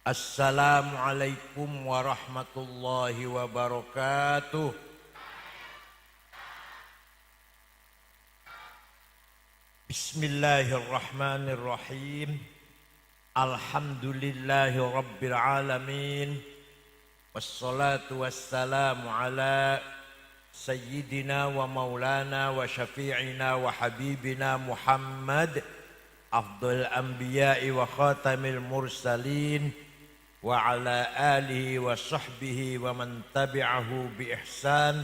Assalamualaikum warahmatullahi wabarakatuh. Bismillahirrahmanirrahim. Alhamdulillahi rabbil alamin. Wassalatu wassalamu ala sayyidina wa maulana wa syafi'ina wa habibina Muhammad afdal anbiya'i wa khatamil mursalin wa ala alihi wa sahbihi wa man tabi'ahu bi ihsan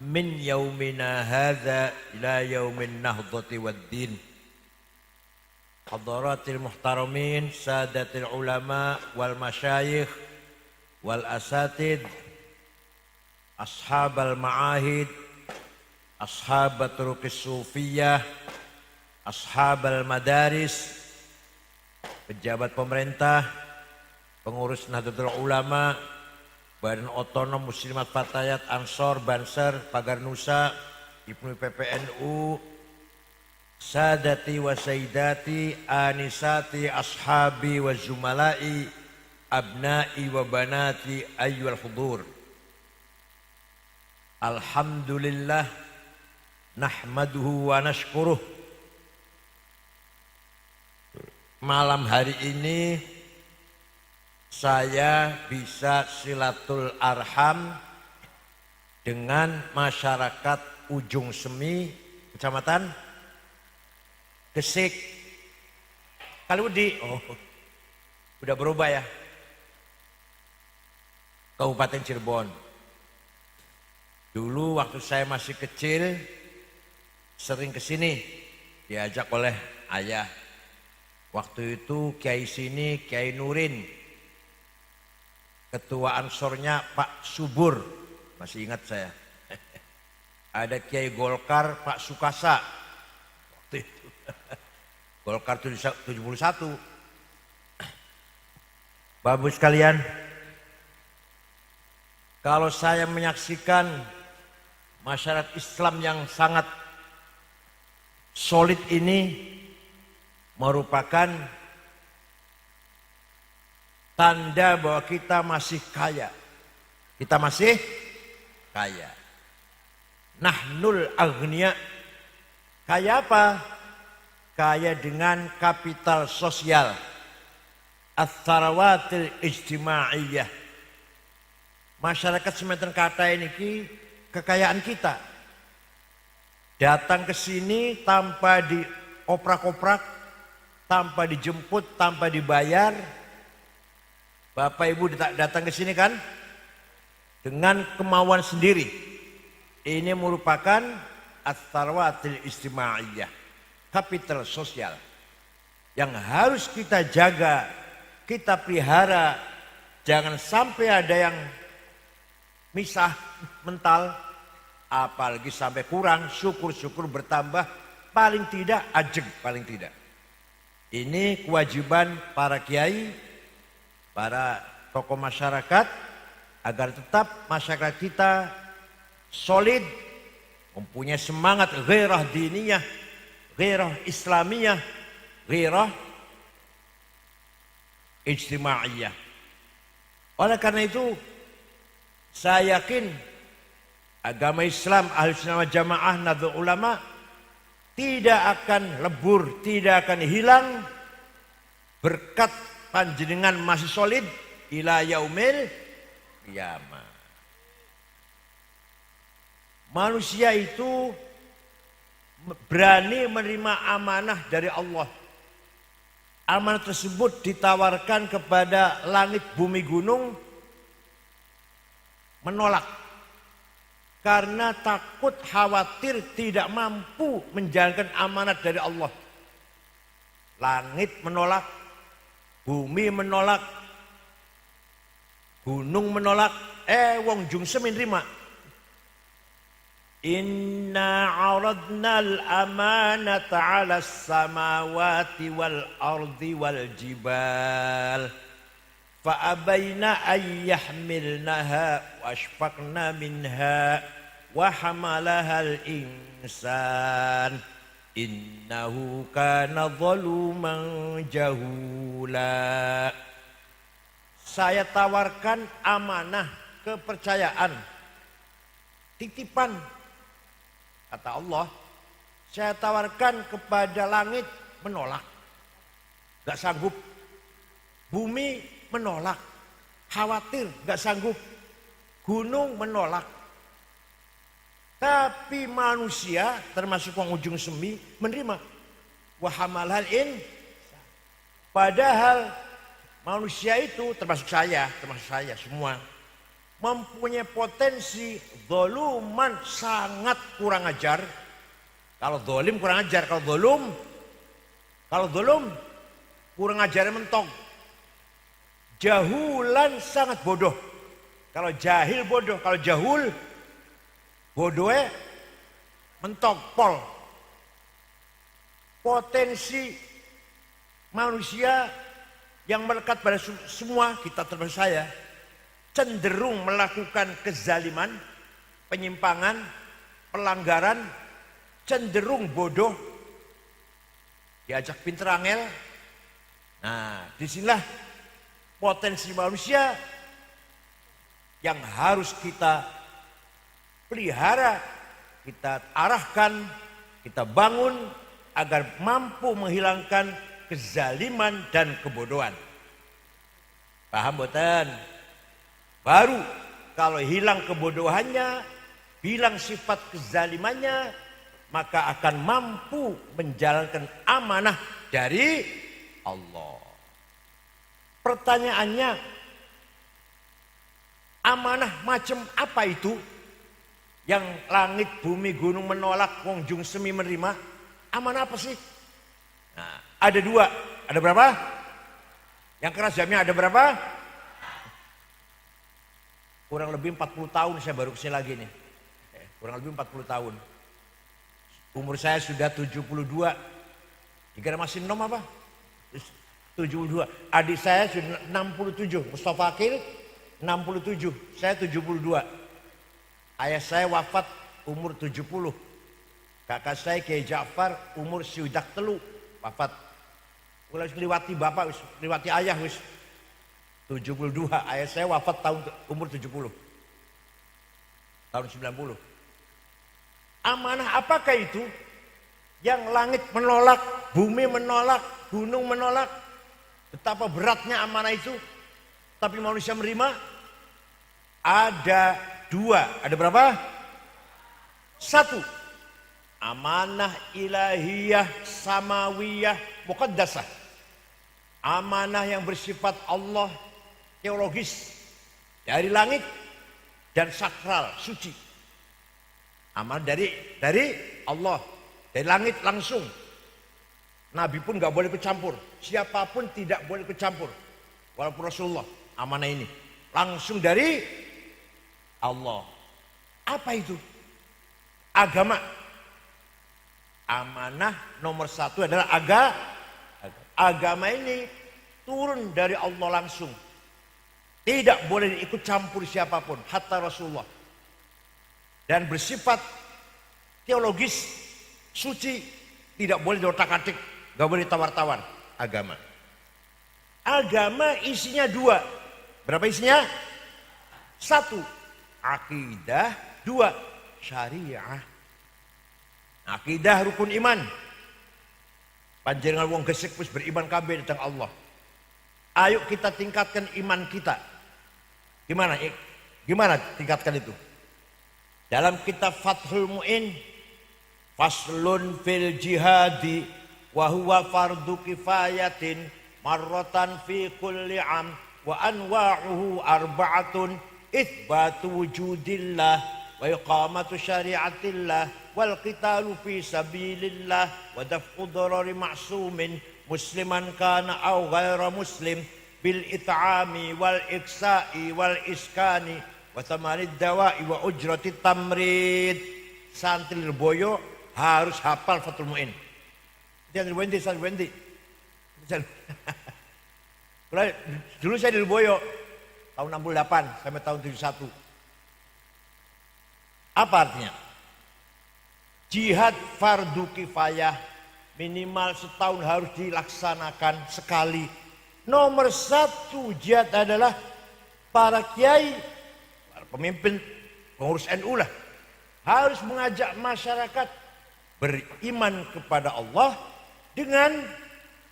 min yaumina hadza ila yaumin nahdhati waddin. Hadaratil muhtaramin, sadatil ulama wal masyayikh wal asatid, ashabal ma'ahid, ashabat turuqis sufiyah, ashabal madaris, pejabat pemerintah, pengurus Nahdlatul Ulama, Badan Otonom Muslimat Fatayat Ansor Banser Pagar Nusa, Ibnu PPNU, sadati wa sayyidati, anisati, ashabi wa zumalai, abnai wa banati ayyuhal hudur. Alhamdulillah nahmaduhu wa nashkuruh. Malam hari ini saya bisa silatul arham dengan masyarakat Ujung Semi, Kecamatan Gesik, Kaliudi. Oh, udah berubah ya, Kabupaten Cirebon. Dulu waktu saya masih kecil sering kesini, diajak oleh ayah. Waktu itu Kiai sini, Kiai Nurin, ketua ansornya Pak Subur, masih ingat saya. Ada Kiai Golkar Pak Sukasa, waktu itu. Golkar 71. Bapak sekalian, kalau saya menyaksikan masyarakat Islam yang sangat solid ini merupakan tanda bahwa kita masih kaya. Kita masih kaya. Nahnul aghnia. Kaya apa? Kaya dengan kapital sosial. Ats-tsarawatil ijtimaiyah. Masyarakat Semeton Kata ini kekayaan kita. Datang ke sini tanpa dioprak-oprak, tanpa dijemput, tanpa dibayar. Bapak Ibu datang ke sini kan dengan kemauan sendiri. Ini merupakan ats-tsarawatil ijtimaiyah, kapital sosial yang harus kita jaga, kita pelihara. Jangan sampai ada yang misah mental, apalagi sampai kurang. Syukur-syukur bertambah, paling tidak ajeg, paling tidak. Ini kewajiban para kiai, para tokoh masyarakat, agar tetap masyarakat kita solid, mempunyai semangat ghairah diniyah, ghairah islamiyah, ghairah ijtimaiyah. Oleh karena itu, saya yakin agama Islam Ahlussunnah wal Jamaah Nahdlatul Ulama tidak akan lebur, tidak akan hilang berkat panjenengan masih solid ila yaumil qiyamah. Manusia itu berani menerima amanah dari Allah. Amanah tersebut ditawarkan kepada langit, bumi, gunung, menolak. Karena takut, khawatir tidak mampu menjalankan amanat dari Allah. Langit menolak, bumi menolak, gunung menolak, wong jungsem nerima. Inna aradnal amanata 'alas samawati wal ardi wal jibal fa'abaina ay yahmilnaha wa ashfaqna minha wa hamalahal insan innahu kana zaluman jahula. saya tawarkan amanah, kepercayaan, titipan. Kata Allah, saya tawarkan kepada langit, menolak. Gak sanggup. Bumi menolak. Khawatir, gak sanggup. Gunung menolak. Tapi manusia, termasuk penghujung semi, menerima. Wahamalhal in. Padahal manusia itu, termasuk saya semua, mempunyai potensi zoluman sangat kurang ajar. Kalau zolim kurang ajar, kalau zolum kurang ajar mentok. Jahulan sangat bodoh. Kalau jahil bodoh, kalau jahul bodohnya mentok pol. Potensi manusia yang melekat pada semua, kita termasuk saya, cenderung melakukan kezaliman, penyimpangan, pelanggaran, cenderung bodoh, diajak pinter angel. Nah, disinilah potensi manusia yang harus kita pelihara, kita arahkan, kita bangun agar mampu menghilangkan kezaliman dan kebodohan. Paham boten? Baru kalau hilang kebodohannya, hilang sifat kezalimannya, maka akan mampu menjalankan amanah dari Allah. Pertanyaannya, amanah macam apa itu? Yang langit, bumi, gunung menolak, wong jung semi menerima. Amanah apa sih? Nah, ada dua. Ada berapa? Yang keras jamnya ada berapa? Kurang lebih 40 tahun saya baru kesini lagi nih. Kurang lebih 40 tahun. Umur saya sudah 72. Dikira masih nom apa? 72. Adik saya sudah 67. Mustafa Akil 67. Saya 72. Ayah saya wafat umur 70. Kakak saya Kiai Ja'far umur siudak telu wafat. Mulai liwati bapak, liwati ayah wis 72. Ayah saya wafat tahun umur 70. Tahun 90. Amanah apakah itu? Yang langit menolak, bumi menolak, gunung menolak. Betapa beratnya amanah itu. Tapi manusia menerima. Ada dua. Ada berapa? Satu. Amanah ilahiyah, samawiyah, muqaddasah. Amanah yang bersifat Allah, teologis. Dari langit dan sakral, suci. Amanah dari Allah. Dari langit langsung. Nabi pun gak boleh kecampur. Siapapun tidak boleh kecampur. Walaupun Rasulullah. Amanah ini. Langsung dari Allah. Apa itu? Agama. Amanah nomor satu adalah agama ini turun dari Allah langsung. Tidak boleh diikut campur siapapun. Hatta Rasulullah. Dan bersifat teologis, suci. Tidak boleh diotak-atik. Gak boleh tawar-tawar. Agama. Agama isinya dua. Berapa isinya? Satu. Akidah. Dua. Syariah. Akidah rukun iman. Panjenengan wong gesek wis beriman kabeh tentang Allah. Ayo kita tingkatkan iman kita. Gimana? Gimana tingkatkan itu? Dalam kitab Fathul Mu'in, faslun fil jihadi wa huwa fardu kifayatin marratan fi kulli am wa anwa'uhu arba'atun itsbatu wujudillah wa iqamatu syari'atillah wal qitalu fi sabilillah wa daf'u darari ma'sumin musliman kana aw ghaira muslim bil it'ami wal iksa'i wal iskani wa thamanid dawa'i wa ujrati tamrid. Santri Lirboyo harus hafal Fathul Mu'in. Jangan Wendi. Dulu saya di Lirboyo tahun 68 sampai tahun 71. Apa artinya? Jihad fardu kifayah, minimal setahun harus dilaksanakan sekali. Nomor satu jihad adalah para kiai, para pemimpin, pengurus NU lah, harus mengajak masyarakat beriman kepada Allah dengan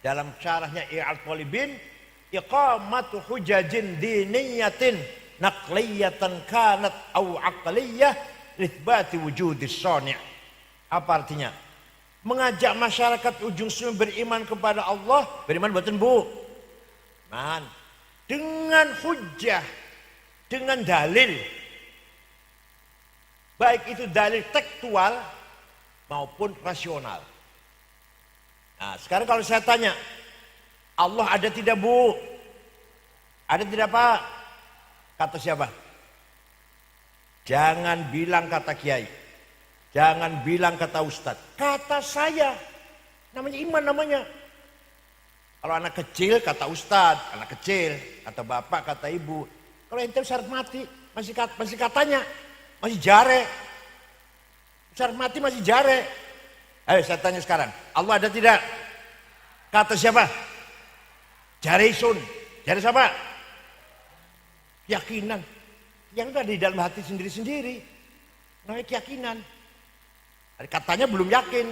dalam syarahnya I'al Talibin, iqamatu hujajin diniyatin naqliyatan kanat au aqliyah lithbati wujudis shani'. Apa artinya? Mengajak masyarakat ujung sumber beriman kepada Allah, beriman buatan bu, man, dengan hujah, dengan dalil, baik itu dalil tekstual maupun rasional. Nah, sekarang kalau saya tanya, Allah ada tidak bu? Ada tidak pak? Kata siapa? Jangan bilang kata kiai, jangan bilang kata ustadz, kata saya. Namanya iman namanya. Kalau anak kecil kata ustadz, anak kecil kata bapak, kata ibu. Kalau ente syarat mati masih katanya, masih jare. Syarat mati masih jare. Ayo saya tanya sekarang, Allah ada tidak? Kata siapa? Jare sun. Jare siapa? Keyakinan. Yang ada di dalam hati sendiri-sendiri. Namanya keyakinan. Katanya belum yakin.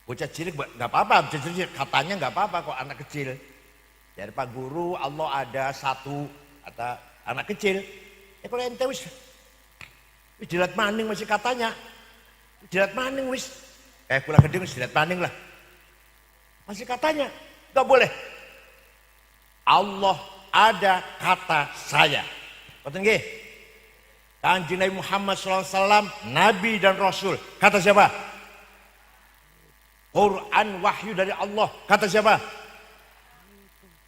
Bocah cilik nggak apa-apa, bocah cilik katanya nggak apa-apa kok anak kecil. Dari Pak Guru Allah ada satu, kata anak kecil. Kalau ente wis jilat maning masih katanya, jilat maning wis, pulang gede wis jilat maning lah, masih katanya nggak boleh. Allah ada kata saya. Betul nggih? Kanjeng Nabi Muhammad SAW, Nabi dan Rasul. Kata siapa? Quran wahyu dari Allah. Kata siapa?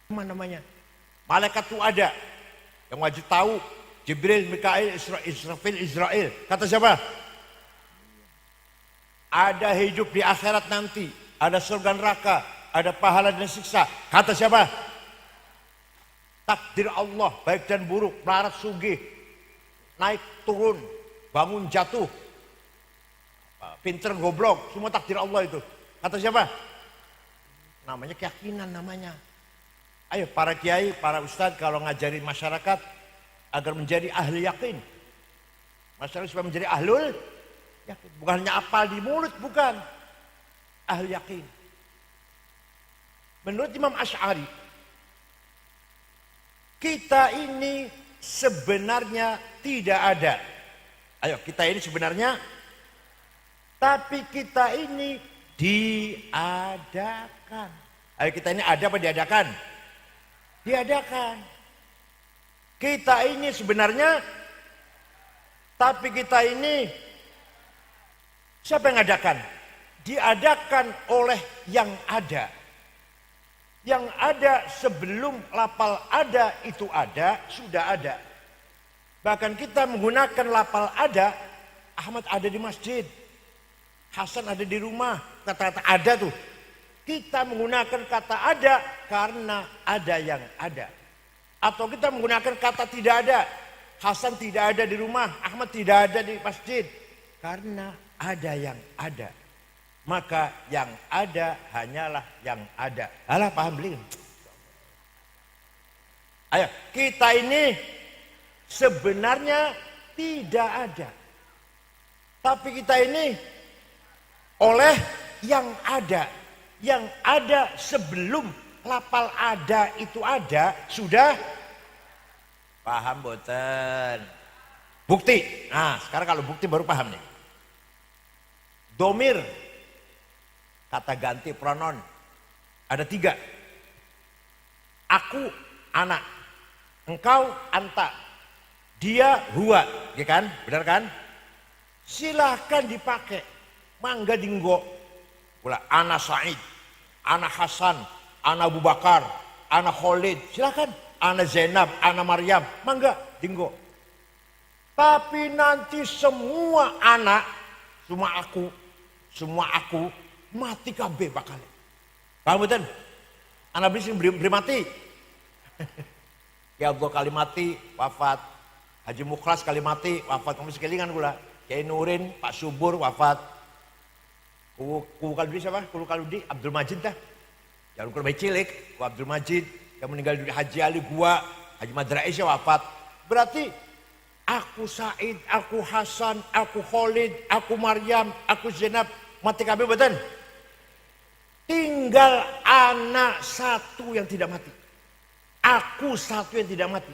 Mana namanya? Malaikat itu ada. Yang wajib tahu. Jibril, Mikail, Israfil, Israel. Kata siapa? Ada hidup di akhirat nanti. Ada surga neraka. Ada pahala dan siksa. Kata siapa? Takdir Allah. Baik dan buruk. Melarat sugih. Naik turun. Bangun jatuh. Pinter goblok. Semua takdir Allah itu. Kata siapa? Namanya keyakinan namanya. Ayo para kiai, para ustadz kalau ngajari masyarakat agar menjadi ahli yakin. Masyarakat supaya menjadi ahlul yakin. Bukan hanya apal di mulut, bukan. Ahli yakin. Menurut Imam Asy'ari, kita ini sebenarnya tidak ada. Ayo kita ini sebenarnya, tapi kita ini diadakan. Ayo kita ini ada apa diadakan? Diadakan. Kita ini sebenarnya, tapi kita ini siapa yang adakan? Diadakan oleh yang ada. Yang ada sebelum lapal ada itu ada, sudah ada. Bahkan kita menggunakan lapal ada, Ahmad ada di masjid, Hasan ada di rumah, kata-kata ada tuh. Kita menggunakan kata ada karena ada yang ada. Atau kita menggunakan kata tidak ada. Hasan tidak ada di rumah, Ahmad tidak ada di masjid. Karena ada yang ada. Maka yang ada hanyalah yang ada. Alah paham belum? Ayo, kita ini sebenarnya tidak ada. Tapi kita ini oleh yang ada. Yang ada sebelum lapal ada itu ada, sudah paham boten? Bukti. Nah sekarang kalau bukti baru paham nih. Domir, kata ganti pronoun, ada 3. Aku anak, engkau anta, dia huwa, ya kan? Benar kan? Silahkan dipakai, mangga dinggo. Pula ana Said, ana Hasan, ana Abu Bakar, ana Khalid, silahkan. Ana Zainab, ana Maryam, mangga dinggo. Tapi nanti semua anak, semua aku mati kabeh bakal. Paham betul? Anak beli beri mati. Ya Allah kali mati, wafat. Haji Mukhlas kali mati, wafat. Kamu sekelingan gula. Kiai Nurin, Pak Subur, wafat. Kulo Kaludi siapa? Kulo Kaludi, Abdul Majid dah. Jangan kurang cilik, Abdul Majid. yang meninggal dunia, Haji Ali gua, Haji Madrais wafat. Berarti aku Said, aku Hasan, aku Khalid, aku Maryam, aku Zainab mati kabeh mboten? Tinggal anak satu yang tidak mati. Aku satu yang tidak mati.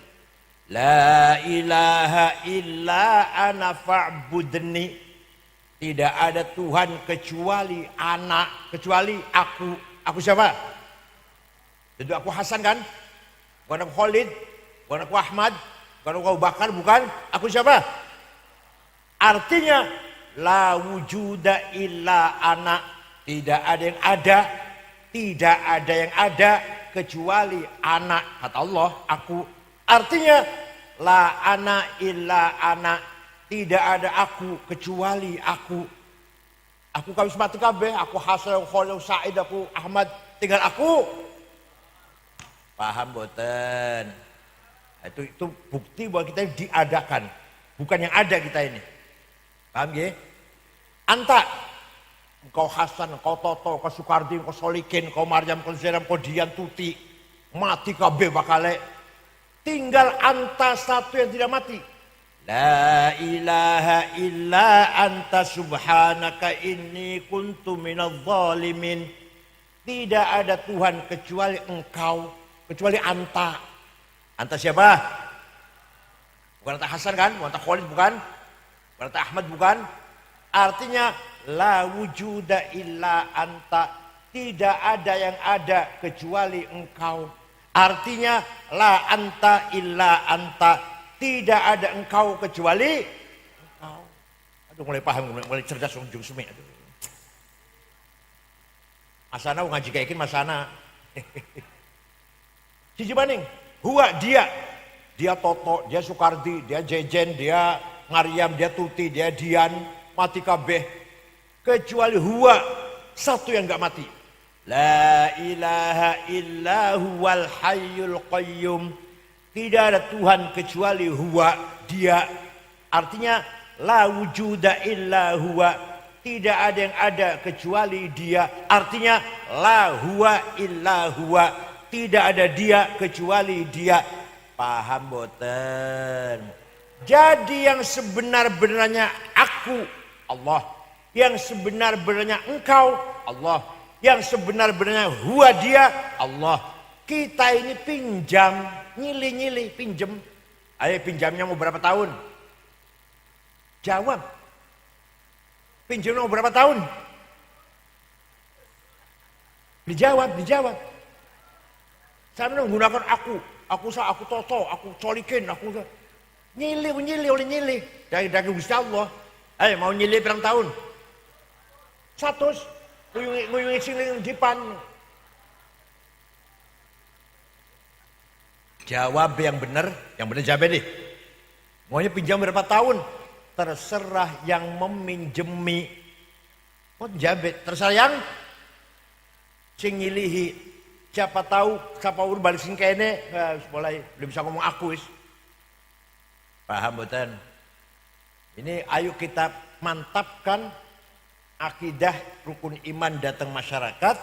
La ilaha illa ana fa'budni. Tidak ada Tuhan kecuali anak, kecuali aku. Aku siapa? Tentu aku Hasan kan? Bukan aku Khalid, bukan aku Ahmad, bukan aku Abu Bakar, bukan. Aku siapa? Artinya la wujuda illa ana. Tidak ada yang ada, tidak ada yang ada kecuali anak. Kata Allah, aku. Artinya la ana illa ana. Tidak ada aku kecuali aku. Aku kami mati kabeh, aku Hasan, aku Khalid, aku Said, aku Ahmad, tinggal aku. Paham boten? Itu bukti bahwa kita diadakan, bukan yang ada kita ini. Paham ya? Anta, engkau Hasan, engkau Toto, engkau Soekardi, engkau Solikin, engkau Maryam, engkau Zainab, engkau Dian, Tuti, mati kabeh bakale. Tinggal anta satu yang tidak mati. La ilaha illa anta subhanaka inni kuntu minadh dhalimin. Tidak ada Tuhan kecuali engkau, kecuali anta. Anta siapa? Bukan anta Hasan kan? Bukan anta Khalid bukan? Bukan anta Ahmad bukan? Artinya la wujuda illa anta. Tidak ada yang ada kecuali engkau. Artinya la anta illa anta. Tidak ada engkau kecuali engkau. Aduh mulai paham, mulai cerdas ujung sumi. Masana ngaji kayak gini masana. Siji baning, huwa dia Toto, dia Soekardi, dia Jejen, dia Maryam, dia Tuti, dia Dian, mati kabeh. Kecuali huwa, satu yang enggak mati. La ilaha illa huwal hayyul qayyum. Tidak ada Tuhan kecuali huwa, dia. Artinya la wujuda illa huwa. Tidak ada yang ada kecuali dia. Artinya la huwa illa huwa. Tidak ada dia kecuali dia. Paham boten? Jadi yang sebenar-benarnya aku, Allah. Yang sebenar-benarnya engkau, Allah. Yang sebenar-benarnya huwa dia, Allah. Kita ini pinjam. Nyili-nyili, pinjem. Ayo pinjamnya mau berapa tahun? Jawab. Pinjamnya mau berapa tahun? Dijawab. Saya menggunakan aku Toto, aku Solikin, aku nyili. Dari Gusti Allah. Ayo mau nyili berapa tahun? 100. Nguyungi sing dipan. Jawab yang benar jawab deh. Maunya pinjam berapa tahun? Terserah yang meminjemi. Oh jabet, terserah yang sing ngilihi. Siapa tahu, siapa urus balik sing kene, mulai belum bisa ngomong aku wis. Paham boten? Ini ayo kita mantapkan akidah rukun iman datang masyarakat,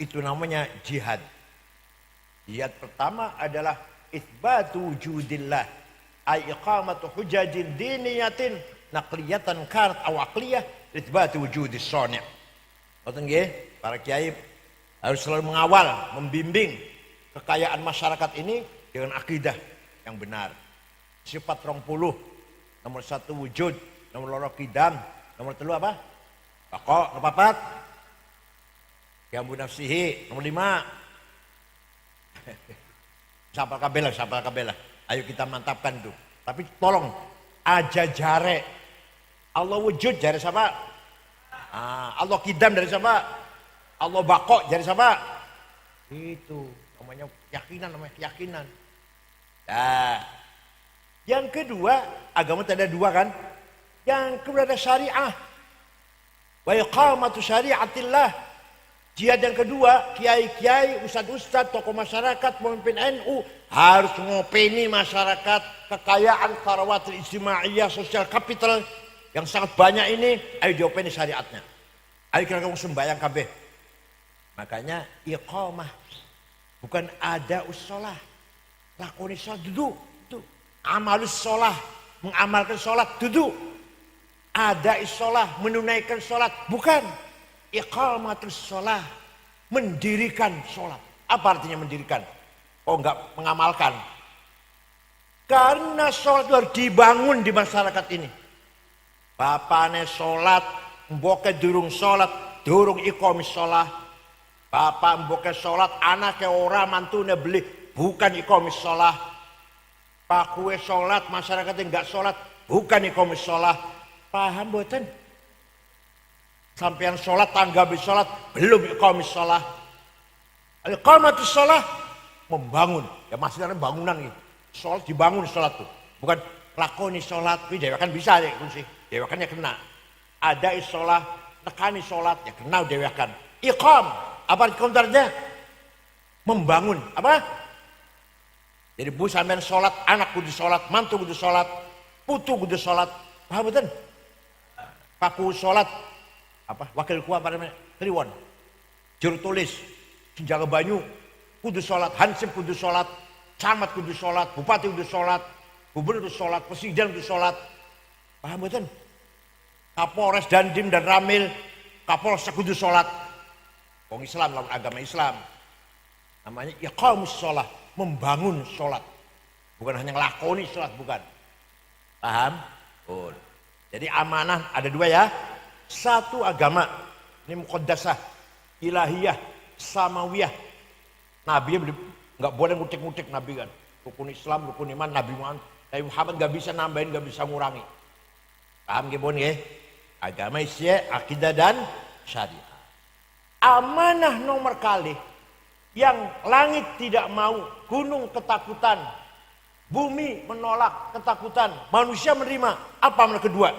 itu namanya jihad. Jihad pertama adalah itsbatu wujudillah ay iqamatu hujajin diniyatin naqliyatan kanat aw aqliyah itsbatu wujudis shani'. Ngoten nggih, para kiai harus selalu mengawal, membimbing kekayaan masyarakat ini dengan akidah yang benar. Sifat 20, nomor 1 wujud, nomor 2 qidam, nomor 3 apa? Baqa, nomor 4 qiyam nafsihi, nomor 5 Sapal kabelah. Ayo kita mantapkan tuh. Tapi tolong aja jare. Allah wujud jare siapa? Allah kidam dari siapa? Allah bako jare siapa? Itu namanya keyakinan. Nah, yang kedua, agama ada dua kan? Yang kedua ada syariah. Wa iqamatu syariatillah. Jihad yang kedua, kiai-kiai, ustadz-ustadz, tokoh masyarakat, pemimpin NU harus ngopeni masyarakat, kekayaan tharawatul ijtimaiyah, sosial capital yang sangat banyak ini, ayo diopeni syariatnya. Ayo kita ngomong sembahyang kabeh. Makanya iqamah. Bukan ada usolah. Lakoni sholat duduk. Amalus sholah. Mengamalkan sholat duduk. Ada sholah. Menunaikan sholat. Bukan. Iqamatus sholah. Mendirikan sholat. Apa artinya mendirikan? Oh enggak mengamalkan. Karena sholat itu harus dibangun di masyarakat ini. Bapaknya sholat. Mboke durung sholat. Durung iqamis sholah. Bapak mboke sholat, anaknya orang mantune beli, bukan iqamis sholat. Pak kue sholat, masyarakatnya enggak sholat, bukan iqamis sholat. Paham boten? Sampean sholat, tanggapi sholat, belum iqamis sholat. Iqamatus sholat, membangun. Ya masih ada bangunan gitu. Sholat dibangun sholat tuh. Bukan lakoni sholat, dewa kan bisa ya sih. Dewa kan ya kena. Ada sholat, tekani sholat, ya kena dewa kan. Iqam. Apa komentarnya? Membangun. Apa? Jadi bu sampean sholat, anak kudu sholat, mantu kudu sholat, putu kudu sholat. Paham betul? Paku sholat. Apa? Wakil kuah apa namanya? Kliwon. Juru tulis. Penjaga banyu. Kudu sholat. Hansip kudu sholat. Camat kudu sholat. Bupati kudu sholat. Gubernur kudu sholat. Presiden kudu sholat. Paham betul? Kapolres, Dandim dan Ramil. Kapolsek kudu sholat. Wong Islam, lawan agama Islam. Namanya iqamus sholat, membangun sholat. Bukan hanya ngelakoni sholat, bukan. Paham? Oh. Jadi amanah ada dua ya. Satu agama, ini muqaddasah, ilahiyah, samawiyah. Nabi nggak boleh ngutik-ngutik Nabi kan. Rukun Islam, rukun iman, Nabi Muhammad nggak bisa nambahin, nggak bisa ngurangi. Paham gak bon ya? Agama Isya, akidah dan syariah. Amanah nomor kali yang langit tidak mau, gunung ketakutan, bumi menolak ketakutan, manusia menerima. Apa amanah kedua?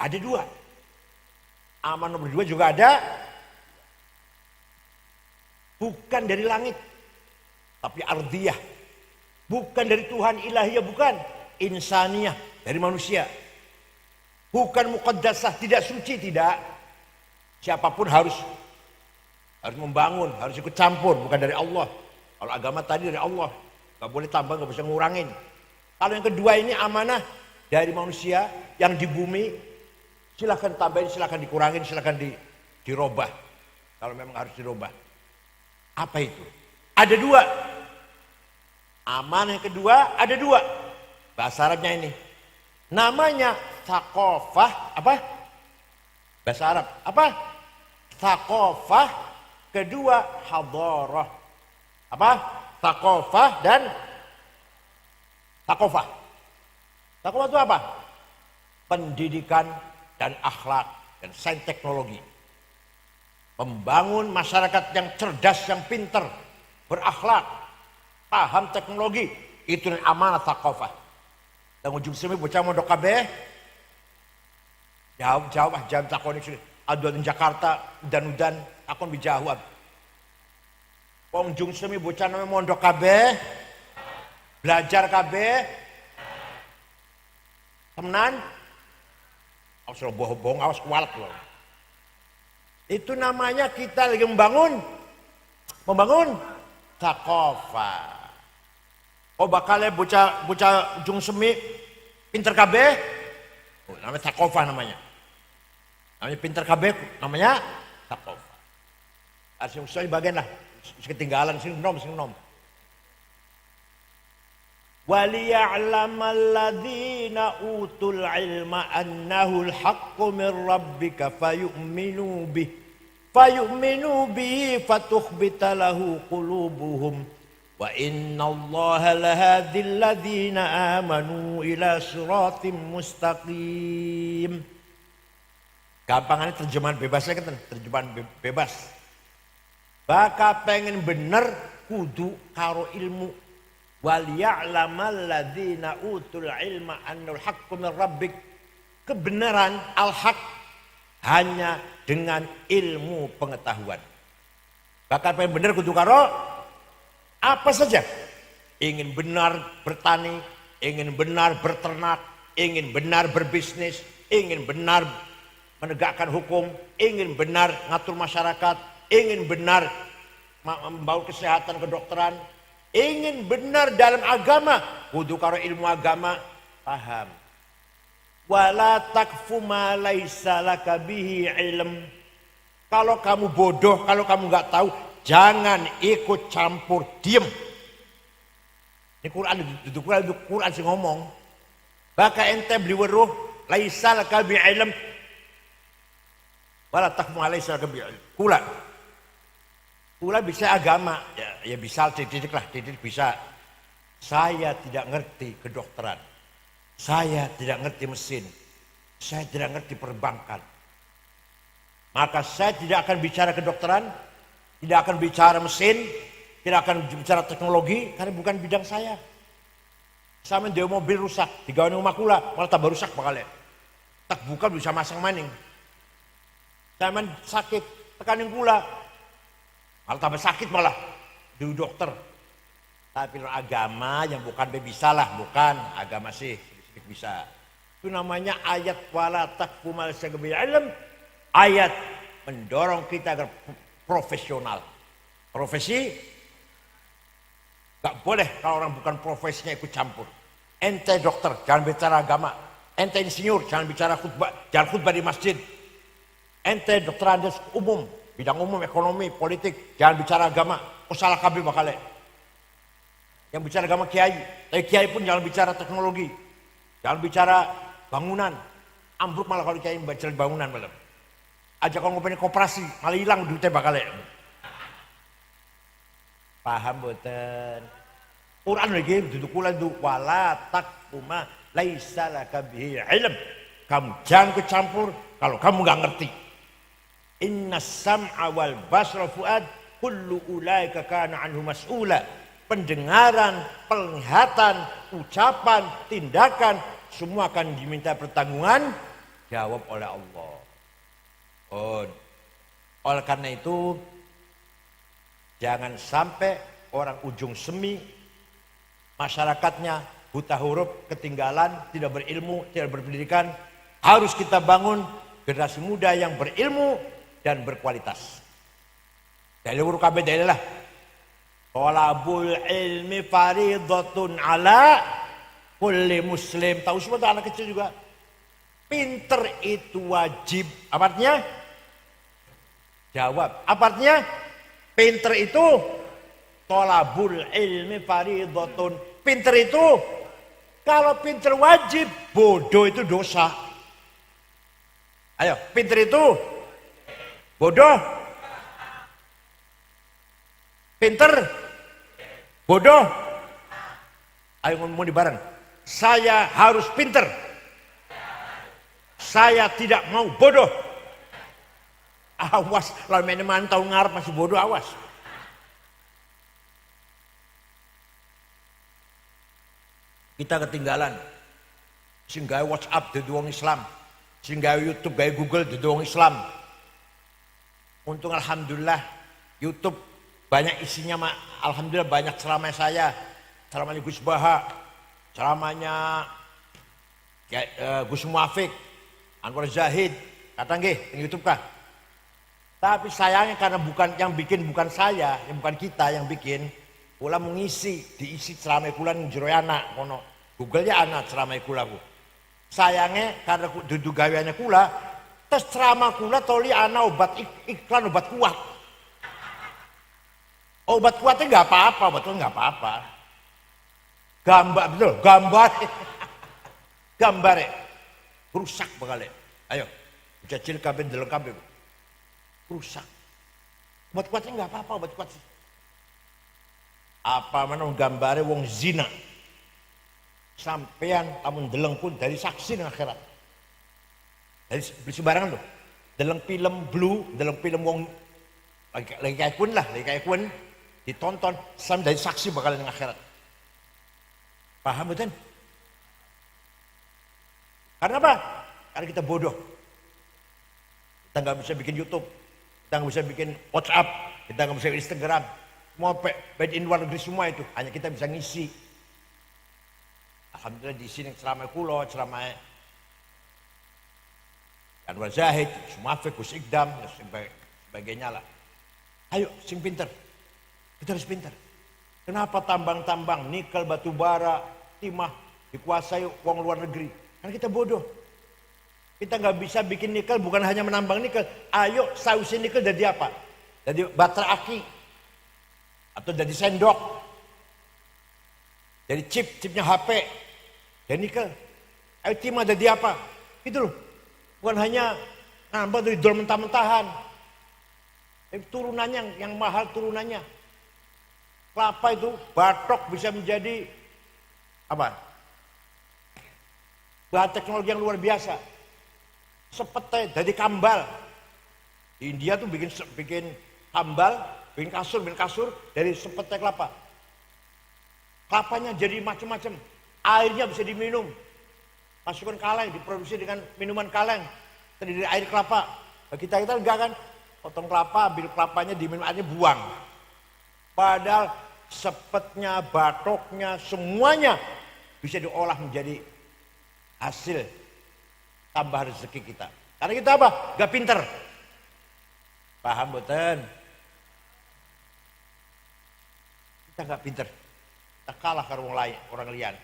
Ada dua. Amanah nomor dua juga ada. Bukan dari langit, tapi ardiyah. Bukan dari Tuhan ilahiyah, bukan. Insaniyah, dari manusia. Bukan muqaddasah, tidak suci, tidak. Siapapun harus membangun, harus ikut campur, bukan dari Allah. Kalau agama tadi dari Allah, gak boleh tambah, gak bisa ngurangin. Kalau yang kedua ini amanah dari manusia yang di bumi, silahkan tambahin, silahkan dikurangin, silahkan dirobah. Kalau memang harus dirobah. Apa itu? Ada dua. Amanah yang kedua ada dua. Bahasa Arabnya ini. Namanya thaqafah, apa? Bahasa Arab, apa? Thaqafah. Kedua hadarah. Apa? Thaqafah dan thaqafah. Thaqafah itu apa? Pendidikan dan akhlak dan sains teknologi. Membangun masyarakat yang cerdas, yang pintar, berakhlak, paham teknologi. Itu amanah thaqafah. Dan ujung sini bocah mondok kabeh. Jauh jam takoni sini. Aduan Jakarta udan akon bijawab. Wong jung semi bocah namanya mondok kabeh. Belajar kabeh. Temenan. Awas lo bohong, awas kualat lo. Itu namanya kita lagi membangun thaqafah. Oh bakalnya bocah ujung semi pinter kabeh. Oh, namanya thaqafah namanya. Namanya pinter kabeh, namanya thaqafah. Asing usai bagian lah, ketinggalan sing nom. Waliya'lamal ladzina utul ilma annahu al-haqqu min rabbika fayu'minu bihi fatukhbita lahu qulubuhum wa innallaha lahadil ladzina amanu ila siratim mustaqim. Gampangannya terjemahan bebasnya kan, terjemahan bebas. Baka pengen bener kudu karo ilmu. Wal ya'lamal ladzina utul ilma annal haqqu min rabbik. Kebenaran al-haq hanya dengan ilmu pengetahuan. Baka pengen bener kudu karo apa saja. Ingin benar bertani, ingin benar berternak, ingin benar berbisnis, ingin benar menegakkan hukum, ingin benar ngatur masyarakat, ingin benar membawa kesehatan kedokteran, ingin benar dalam agama, kudu karo ilmu agama, paham. Wala takfu ma laisa laka bihi ilm. Kalau kamu bodoh, kalau kamu nggak tahu, jangan ikut campur, diem. Ini Quran sih ngomong. Baka ente beli weruh, laisa laka bihi ilm. Wala takfu ma laisa laka bihi ilm. Kula bisa agama, ya bisa titik bisa. Saya tidak ngerti kedokteran, saya tidak ngerti mesin, saya tidak ngerti perbankan. Maka saya tidak akan bicara kedokteran, tidak akan bicara mesin, tidak akan bicara teknologi, karena bukan bidang saya. Sama dia mobil rusak, digawe rumah kula, malah tambah rusak bakal. Tak buka bisa masang maning. Sama sakit, tekanin kula. Malah tambah sakit malah di dokter. Tapi agama yang bukan bisa lah, bukan agama sih sedikit bisa. Itu namanya ayat wala taqfu ma laysa laka bihi ilm. Ayat mendorong kita agar profesional. Profesi gak boleh kalau orang bukan profesinya ikut campur. Ente dokter jangan bicara agama. Ente insinyur jangan bicara khutbah, jangan khutbah di masjid. Ente dokter Andes umum, bidang umum, ekonomi, politik, jangan bicara agama, salah kabeh bakal. Yang bicara agama kiai, tapi kiai pun jangan bicara teknologi, jangan bicara bangunan, ambruk malah kalau kiai bicara bangunan malah. Aja kalau ngomongin koperasi, malah hilang duitnya bakal. Paham boten? Quran lagi duduk kula itu wala taqfu ma laisa laka bihi ilm. Kamu jangan kecampur kalau kamu nggak ngerti. Inna sam'a wal basra fuad kullu ulaika kana anhu mas'ula. Pendengaran, penglihatan, ucapan, tindakan semua akan diminta pertanggungan jawab oleh Allah. Oleh karena itu jangan sampai orang ujung semi masyarakatnya buta huruf, ketinggalan, tidak berilmu, tidak berpendidikan. Harus kita bangun generasi muda yang berilmu dan berkualitas. Dalil huruf kabeh dalil lah. Thalabul ilmi faridatun ala kulli muslim. Tahu semua anak kecil juga. Pinter itu wajib. Apa artinya? Jawab. Apa artinya? Pinter itu thalabul ilmi faridatun. Pinter itu kalau pinter wajib, bodoh itu dosa. Ayo, pinter itu bodoh. Pinter bodoh. Ayo ngomong di bareng. Saya harus pinter. Saya tidak mau bodoh. Awas, kalau main mantau ngarep masih bodoh, awas. Kita ketinggalan. Sing gawe WhatsApp dudu wong Islam, sing gawe YouTube, gawe Google dudu wong Islam. Untung alhamdulillah YouTube banyak isinya, alhamdulillah banyak ceramah saya, ceramahnya Gus Baha, ceramahnya Gus Muafik, Anwar Zahid, kata nggih di YouTube kah? Tapi sayangnya karena bukan yang bikin, bukan saya, yang bukan kita yang bikin, kula mengisi, diisi ceramah kula ning jero anak kono. Google ya anak ceramah kula ku. Sayangnya karena dudu gaweane kula, tes ceramah kula toli anak obat iklan obat kuat. Obat kuatnya nggak apa-apa, betul nggak apa-apa. Gambar betul, gambar rusak bakal. Ayo, jajil kabeh deleng kabeh. Rusak. Obat kuatnya nggak apa-apa, obat kuat. Apa mana gambare wong zina. Sampean amun deleng pun dari saksi nang akhirat. Dari sembarangan loh. Deleng film blue, deleng film wong lagi kayak kun lah, lagi kayak kun ditonton sam dari saksi bakal nang akhirat. Paham betul? Karena apa? Karena kita bodoh. Kita nggak bisa bikin YouTube, kita nggak bisa bikin WhatsApp, kita nggak bisa bikin Instagram. Mau made in luar negeri semua itu, hanya kita bisa ngisi. Alhamdulillah di sini ceramah kulo, ceramah Anwar Zahid, Sumafiq, Gus Ikdam, dan sebagainya lah. Ayo, sing pinter. Kita harus pintar. Kenapa tambang-tambang, nikel, batu bara, timah dikuasai uang luar negeri? Karena kita bodoh. Kita nggak bisa bikin nikel bukan hanya menambang nikel. Ayo sausin nikel jadi apa? Jadi baterai aki. Atau jadi sendok. Jadi chipnya HP. Jadi nikel. Ayo timah jadi apa? Gitu loh. Bukan hanya nambah dari jual mentah-mentahan. Turunannya yang mahal turunannya. Kelapa itu batok bisa menjadi apa? Bahan teknologi yang luar biasa. Sepete jadi kambal. Di India tuh bikin kambal, bikin kasur dari sepete kelapa. Kelapanya jadi macam-macam. Airnya bisa diminum. Masukkan kaleng, diproduksi dengan minuman kaleng. Terdiri dari air kelapa. Nah, kita enggak kan? Potong kelapa, ambil kelapanya, diminum airnya, buang. Padahal sepetnya, batoknya, semuanya bisa diolah menjadi hasil tambah rezeki kita. Karena kita apa? Gak pinter. Paham boten? Kita gak pinter. Kita kalah ke orang lian.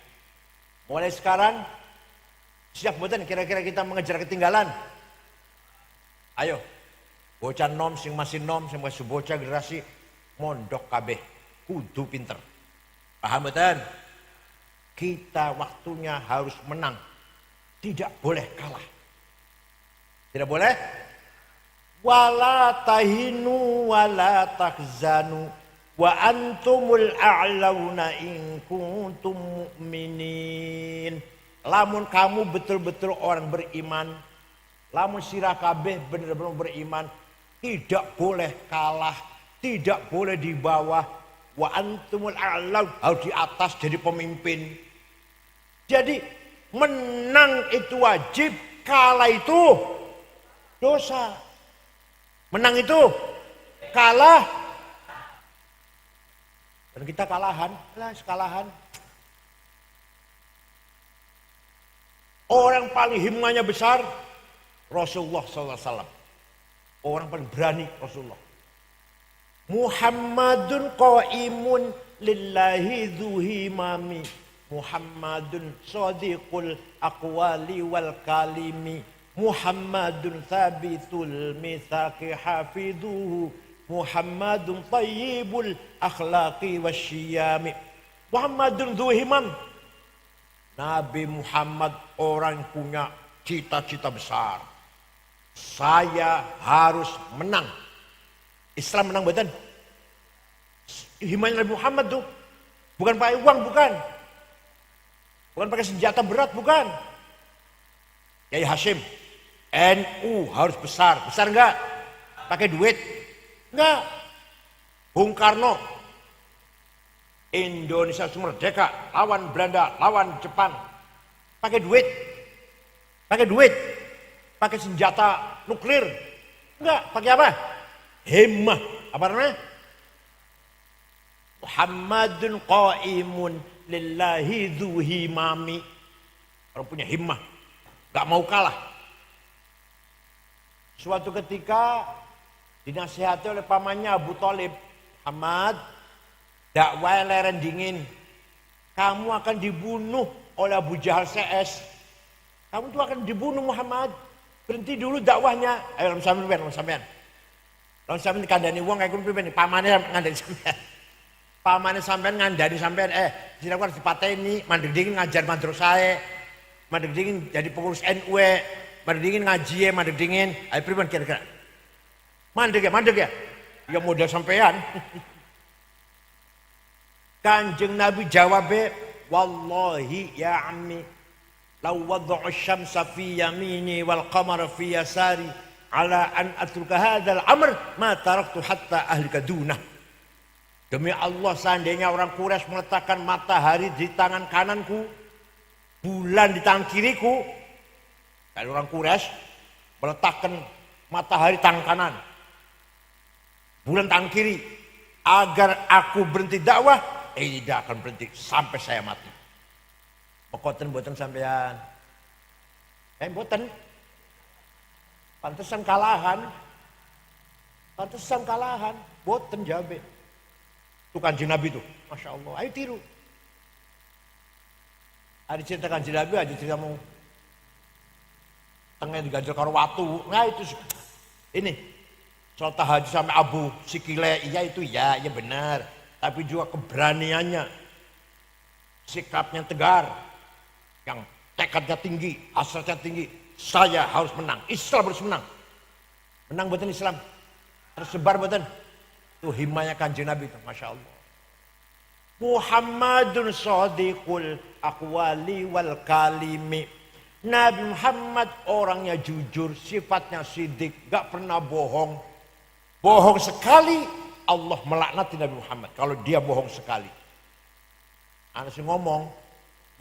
Mulai sekarang, siap boten kira-kira kita mengejar ketinggalan? Ayo, bocah nom, sing masih nom, sing masih bocah generasi mondok kabeh, kudu pinter. Paham boten? Kita waktunya harus menang. Tidak boleh kalah. Tidak boleh? Wala tahinu wala tahzanu wa antumul a'launa in kuntum mu'minin. Lamun kamu betul-betul orang beriman, lamun sirah kabeh benar-benar beriman, tidak boleh kalah, tidak boleh di bawah. Wa antumul a'laun, harus di atas jadi pemimpin. Jadi menang itu wajib, kalah itu dosa. Menang itu kalah. Dan kita kalahan, sekalahan. Orang paling himmahnya besar Rasulullah SAW. Orang paling berani Rasulullah. Muhammadun qaimun lillahi dzuhimami. Muhammadun sadiqul aqwali wal kalimi. Muhammadun thabitul mitsaqi hafidhuhu. Muhammadun tayyibul akhlaqi wasyiyami. Muhammadun dzuhimam. Nabi Muhammad orang yang punya cita-cita besar. Saya harus menang. Islam menang betul. Himanya Nabi Muhammad tuh bukan pakai uang, bukan. Bukan pakai senjata berat, bukan. Kiai Hashim, NU harus besar. Besar enggak? Pakai duit? Enggak. Bung Karno, Indonesia merdeka, lawan Belanda, lawan Jepang. Pakai duit? Pakai duit? Pakai senjata nuklir? Enggak. Pakai apa? Himmah. Apa namanya? Muhammadun qaimun lillahi dzuhimami. Orang punya himmah, gak mau kalah. Suatu ketika dinasihati oleh pamannya Abu Thalib, Muhammad, dakwah leren dingin, kamu akan dibunuh oleh Abu Jahal CS. Kamu tuh akan dibunuh Muhammad. Berhenti dulu dakwahnya. Ayo lawan sampean. Lawan sampean dikandani wong kayak kuwi pamane ngandani sampean. Pamane sampean ngandani sampean sira harus dipateni, mandeg dingin ngajar madrasah, mandeg dingin jadi pengurus NU, mandeg dingin ngaji, mandeg dingin. Ayo pripun kira-kira? Mandeg ya. Ya modal sampean. Kanjeng Nabi jawab, wallahi ya ammi, law wad'u syamsa fi yamini wal qamara fi yasari ala an atruka hadzal amr ma taraktu hatta ahlika dunah. Demi Allah, seandainya orang Quraisy meletakkan matahari di tangan kananku, bulan di tangan kiriku. Kalau orang Quraisy meletakkan matahari tangan kanan, bulan tangan kiri, agar aku berhenti dakwah, tidak akan berhenti sampai saya mati. Pokoten boten sampean. Boten. Pantesan kalahan. Boten jabe. Itu Kanjeng Nabi tuh. Masya Allah, ayo tiru. Ada cerita Kanjeng Nabi, ada cerita mau tengah diganjel karo watu. Nah itu ini sholat tahajud sampai Abu Sikile, iya itu ya benar. Tapi juga keberaniannya, sikapnya tegar, yang tekadnya tinggi, hasratnya tinggi. Saya harus menang, Islam harus menang. Menang betul Islam, tersebar betul. Itu himmahnya Kanjeng Nabi itu, Masya Allah. Muhammadun shadiqul aqwali wal kalimi. Nabi Muhammad orangnya jujur, sifatnya sidik, gak pernah bohong. Bohong sekali, Allah melaknati Nabi Muhammad kalau dia bohong sekali. Anak ngomong,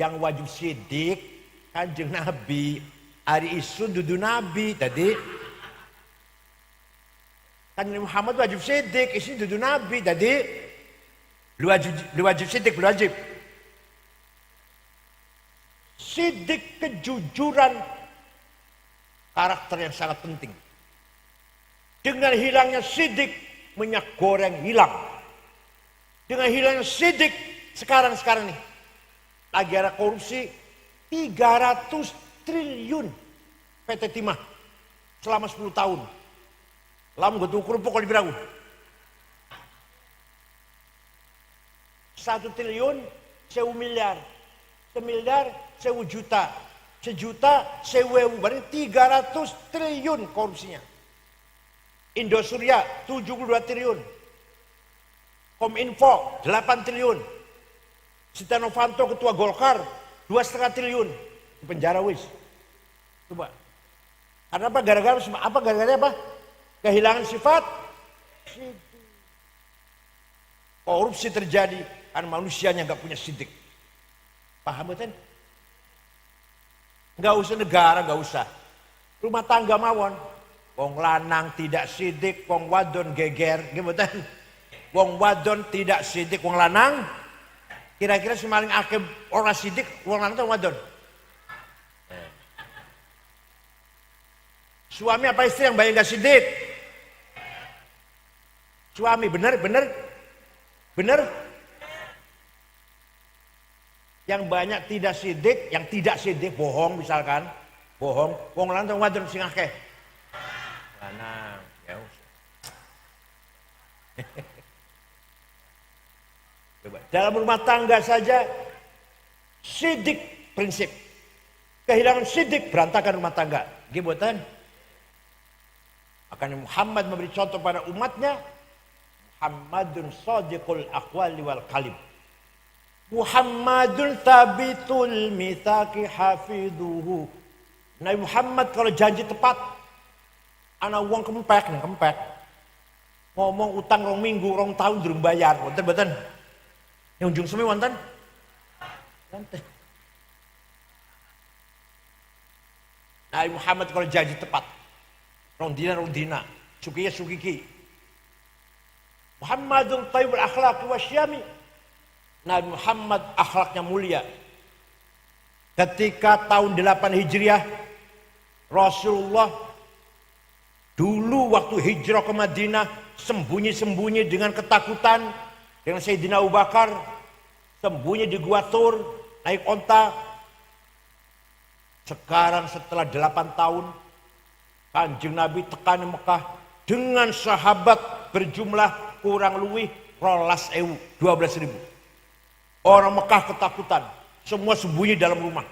yang wajib sidik Kanjeng Nabi, hari isu dudu Nabi tadi. Kanjeng Muhammad wajib sidik, isi dudu Nabi tadi. Lu wajib sidik, lu wajib. Sidik kejujuran, karakter yang sangat penting. Dengan hilangnya sidik, minyak goreng hilang. Dengan hilangnya sidik, sekarang nih, lagi ada korupsi 300 triliun PT Timah selama 10 tahun. Lalu gue tukur pokok di Biragu. 1 triliun, 1 miliar. 1 miliar, 1 juta. 1 juta, 1.000. Berarti 300 triliun korupsinya. Indosuria 72 triliun. Kominfo 8 triliun. Setia Novanto ketua Golkar 2,5 triliun. Di penjara wis. Coba. Karena apa? Gara-gara apa? Gara-gara apa? Kehilangan sifat. Korupsi terjadi karena manusianya nggak punya sidik. Paham betul? Nggak usah negara, nggak usah. Rumah tangga mawon. Wong lanang tidak sidik, wong wadon geger, gimana? Wong wadon tidak sidik, wong lanang. Kira-kira semaling akeh orang sidik, wong lanang atau wadon? Suami apa istri yang banyak nggak sidik? Suami, bener? Yang banyak tidak sidik, yang tidak sidik bohong misalkan, bohong. Wong lanang atau wadon sing akeh? Lanang, ya usah. Coba. Dalam rumah tangga saja sidik prinsip. Kehilangan sidik berantakan rumah tangga. Gimana? Akan Muhammad memberi contoh pada umatnya. Muhammadun shadiqul aqwali wal kalim. Muhammadun tabitul mitsaqi hafiduhu. Nabi Muhammad kalau janji tepat, ana uang kempek. Ngomong utang 2 minggu, 2 tahun durung bayar. Betul. Yang ujung semi wonten? Wonten. Nabi Muhammad kalau janji tepat. Rong dina, sukiki. Muhammadun thayyibul akhlaq wasyami. Nabi Muhammad akhlaknya mulia. Ketika tahun 8 Hijriah, Rasulullah dulu waktu hijrah ke Madinah sembunyi-sembunyi dengan ketakutan dengan Sayyidina Abu Bakar, sembunyi di Gua Tur, naik onta. Sekarang setelah 8 tahun Kanjeng Nabi tekan Mekah dengan sahabat berjumlah kurang lebih 12.000. Orang Mekah ketakutan, semua sembunyi dalam rumah.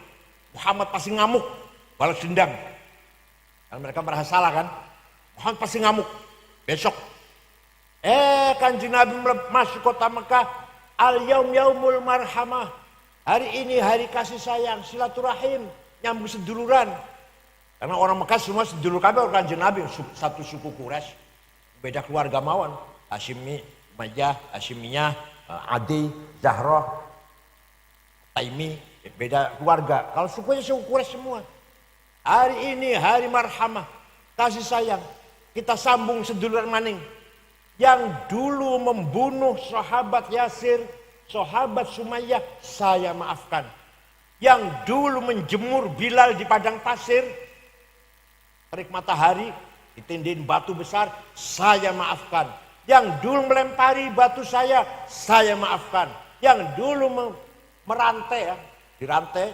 Muhammad pasti ngamuk, balas dendam. Karena mereka merasa salah kan? Muhammad pasti ngamuk. Besok, Kanjeng Nabi masuk kota Mekah. Al-yaum yaumul marhamah. Hari ini hari kasih sayang, silaturahim, nyambung seduluran. Karena orang Mekah semua sedulur kami orang Kanjeng Nabi, satu suku Quraisy. Beda keluarga mawon, Hasyimi, Umayyah, Hasyimiyah, Adi, Zahra, Taimi, beda keluarga. Kalau sukunya suku Quraisy semua. Hari ini hari marhamah, kasih sayang. Kita sambung seduluran maning. Yang dulu membunuh sahabat Yasir, sahabat Sumayyah, saya maafkan. Yang dulu menjemur Bilal di padang pasir, terik matahari, ditindihin batu besar, saya maafkan. Yang dulu melempari batu saya maafkan. Yang dulu merantai ya, dirantai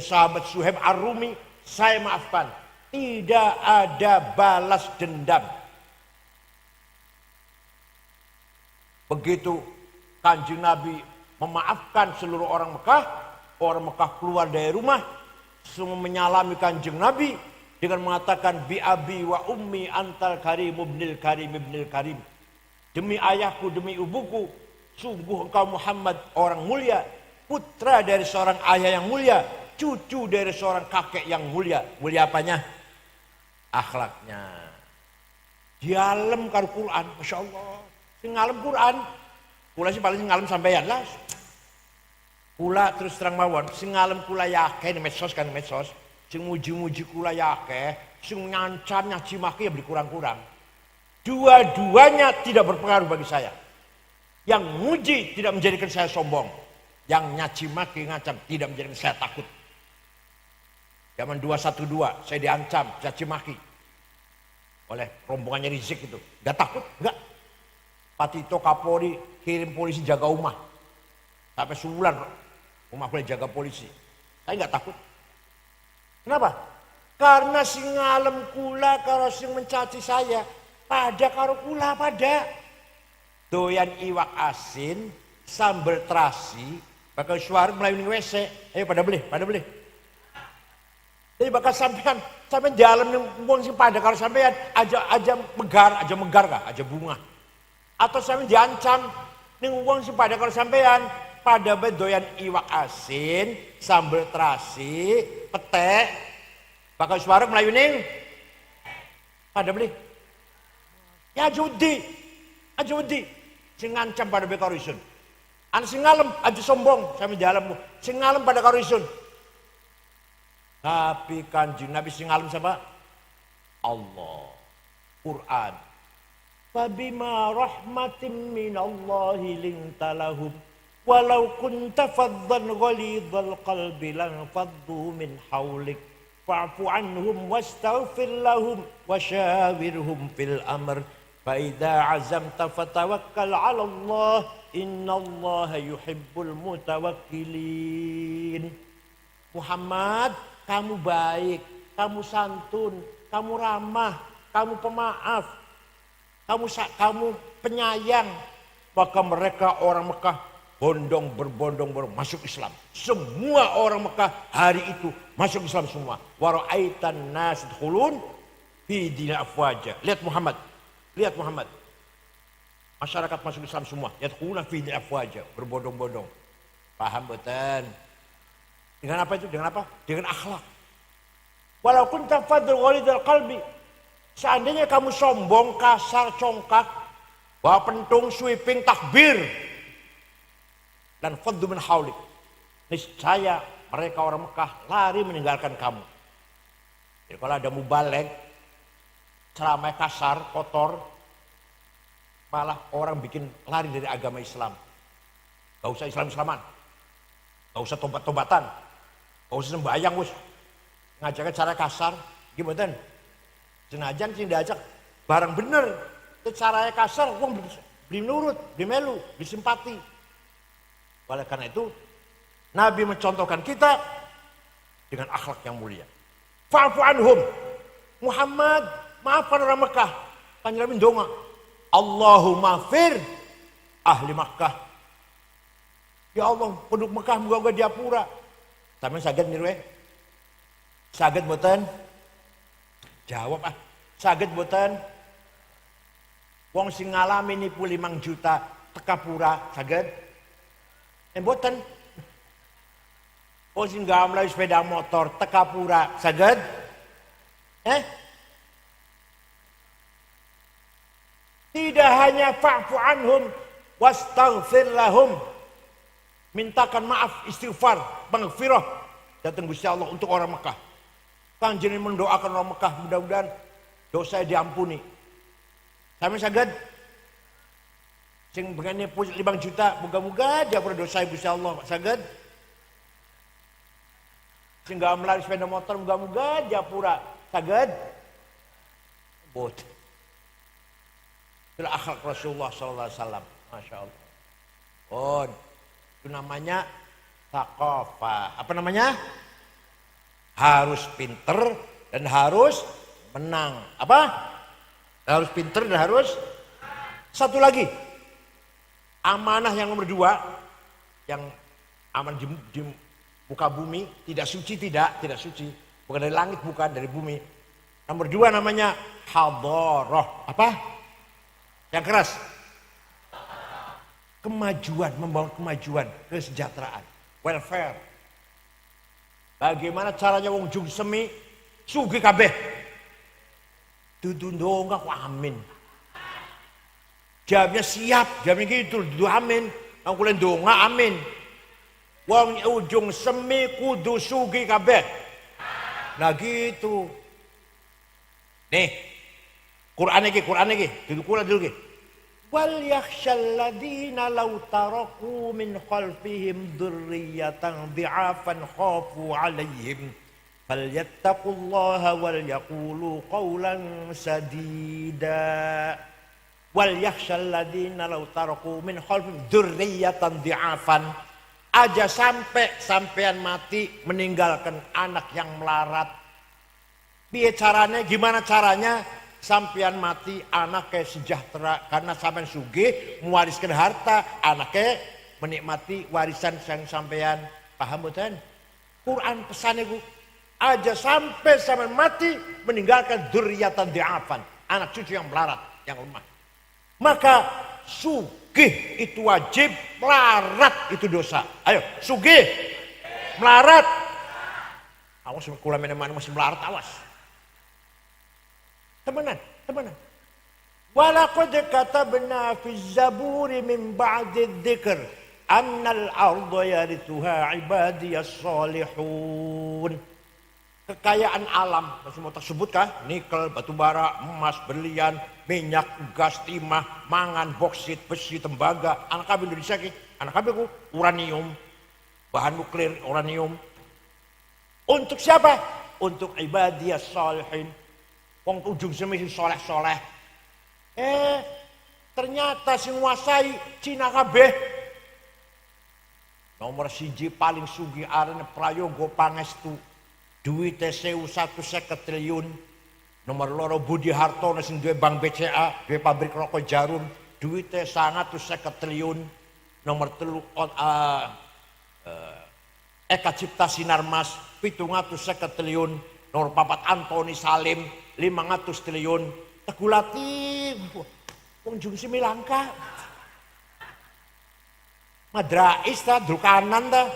sahabat Suhaib Ar-Rumi, saya maafkan. Tidak ada balas dendam. Begitu Kanjeng Nabi memaafkan seluruh orang Mekah keluar dari rumah, semua menyalami Kanjeng Nabi dengan mengatakan bi abi wa ummi antal karim ibnil karim ibnil karim. Demi ayahku, demi ibuku, sungguh engkau Muhammad orang mulia, putra dari seorang ayah yang mulia, cucu dari seorang kakek yang mulia. Mulia apanya? Akhlaknya. Dialem karo Quran, Masya Allah. Sing ngalem Quran, kula sih paling ngalem sampeyan lah. Kula terus terang mawon, sing ngalem kula yakeh di medsos kan medsos, sing muji-muji kula yakeh, sing ngancam nyaci maki ya berkurang-kurang. Dua-duanya tidak berpengaruh bagi saya. Yang muji tidak menjadikan saya sombong, yang nyaci maki ngancam tidak menjadikan saya takut. Zaman 212 saya diancam caci maki oleh rombongannya Rizik itu. Gak takut, enggak. Pak Tito Kapolri kirim polisi jaga rumah. Sampai sebulan rumah boleh jaga polisi. Saya enggak takut. Kenapa? Karena sing ngalem kula karo sing mencaci saya pada karo kula pada. Doyan iwak asin, sambal terasi, bakal suara melayani WC. Ayo pada beli, pada beli. Jadi bakal sampean jalan yang wong sing pada karo sampean aja megar kah, aja bunga. Atau sampean diancam ning wong sing pada karo sampean pada doyan iwak asin, sambal terasi, pete, bakal suara melayani pada beli. Ya judi, sing ngancam pada bekar isun. An sing ngalem aja sombong sampe jalan sing ngalem pada karo isun. Tapi Kanjeng Nabi sing ngalem siapa? Allah. Quran. Fabima rahmatin minallahi linta lahum walau kunta faddan ghalidhal qalbi lan faddu min hawlik fa'fu anhum wastaghfir lahum wasyawirhum fil amr fa idza azamta fatawakkal 'ala Allah innallaha yuhibbul mutawakkilin. Muhammad, kamu baik, kamu santun, kamu ramah, kamu pemaaf, kamu penyayang. Maka mereka orang Mekah berbondong-bondong masuk Islam. Semua orang Mekah hari itu masuk Islam semua. Wa ra'aitan nas yadkhulun fi dinil afwaja. Lihat Muhammad. Masyarakat masuk Islam semua. Yadkhuluna fi dinil afwaja, berbondong-bondong. Paham betul? Dengan apa itu? Dengan apa? Dengan akhlak. Walaupun tafadul ghalidhal qalbi. Seandainya kamu sombong, kasar, congkak, bawa pentung, sweeping, takbir, dan faddu min haulik, niscaya mereka orang Mekah lari meninggalkan kamu. Jadi kalau ada mubaligh, ceramah kasar, kotor, malah orang bikin lari dari agama Islam. Gak usah Islam-Islaman, gak usah tobat-tobatan, gak usah sembahyang, ngajaknya cara kasar, gimana? Senajan sing diajak barang bener, itu caranya kasar, wong beli nurut, beli melu, beli simpati. Oleh karena itu, Nabi mencontohkan kita dengan akhlak yang mulia. Fa'fu anhum. Muhammad, maafkan orang Mekah. Kanjeng Nabi ndonga, Allahumma fir ahli Makkah. Ya Allah, penduduk Mekah moga-moga diapura. Sampeyan saged niru saged mboten? Jawab saged mboten? Wong sing ngalami nipu 5 juta teka pura saged? Mboten. Wong sing gamlah sepeda motor teka pura saged? Tidak hanya fa'fu anhum wastaghfir lahum. Mintakan maaf, istighfar, maghfirah datang Gusti Allah untuk orang Mekah. Kanjeng mendoakan orang Mekah mudah-mudahan dosa diampuni. Sampai saged sing begini 5 juta moga-moga diampuni dosa Gusti Allah saged. Sing gak melari sepeda motor moga-moga diapura saged. Bot. Itulah akhlak Rasulullah SAW. Masya Allah. Oh, itu namanya thaqafah. Apa namanya? Harus pinter dan harus menang. Apa? Harus pinter dan harus. Satu lagi, amanah yang nomor 2, yang aman di muka bumi, tidak suci, tidak suci, bukan dari langit, bukan dari bumi. Nomor 2 namanya hadharah. Apa? Yang keras. Kemajuan, membangun kemajuan, kesejahteraan, welfare. Bagaimana caranya wong jung semi sugih kabeh? Dudu ndonga ku amin. Jawabnya siap, jawabnya gitu, dudu amin. Nang kula ndonga amin. Wong ujung semi kudu sugih kabeh. Nah gitu. Nih, Quran iki, dudu kula dulu iki. Wal yakhshal ladina law taraku min khalfihim dzurriyyatan dhi'afan khafu 'alaihim falyattaqullaha wal yaqulu qawlan sadida. Wal yakhshal ladina law taraku min khalfihim dzurriyyatan dhi'afan. Aja sampean mati meninggalkan anak yang melarat. Piye caranya? Gimana caranya? Sampean mati anaknya sejahtera karena sampean sugih mewariskan harta, anaknya menikmati warisan yang sampean. Paham betul? Quran pesannya Bu, aja sampean mati meninggalkan dzurriyyatan dhi'afan, anak cucu yang melarat, yang lemah. Maka sugih itu wajib, melarat itu dosa. Ayo, sugih, melarat. Awas kula mana masih melarat, awas. Temenan. Walaqad katabna fi zaburi min ba'di dzikr annal arda yarithuha ibadiyas salihun. Kekayaan alam, masih mau tersebutkan nikel, batu bara, emas, berlian, minyak, gas, timah, mangan, boksit, besi, tembaga, anak kabeh Indonesia ki, anak kabeh ku uranium, bahan nuklir uranium. Untuk siapa? Untuk ibadiyas salihin. Wong ujung semi soleh-soleh. Ternyata sing nguasai Cina kabeh. Nomor 1 paling sugih arene Prayogo Pangestu. Duwite 150 triliun. Nomor 2 Budi Hartono sing duwe Bank BCA, duwe pabrik rokok Jarum, duwite 150 triliun. Nomor 3 Eka Cipta Sinarmas 750 triliun. Nomor 4 Antoni Salim 500 triliun. Tegulati wong jung semi langka. Madrais ta drukanan ta.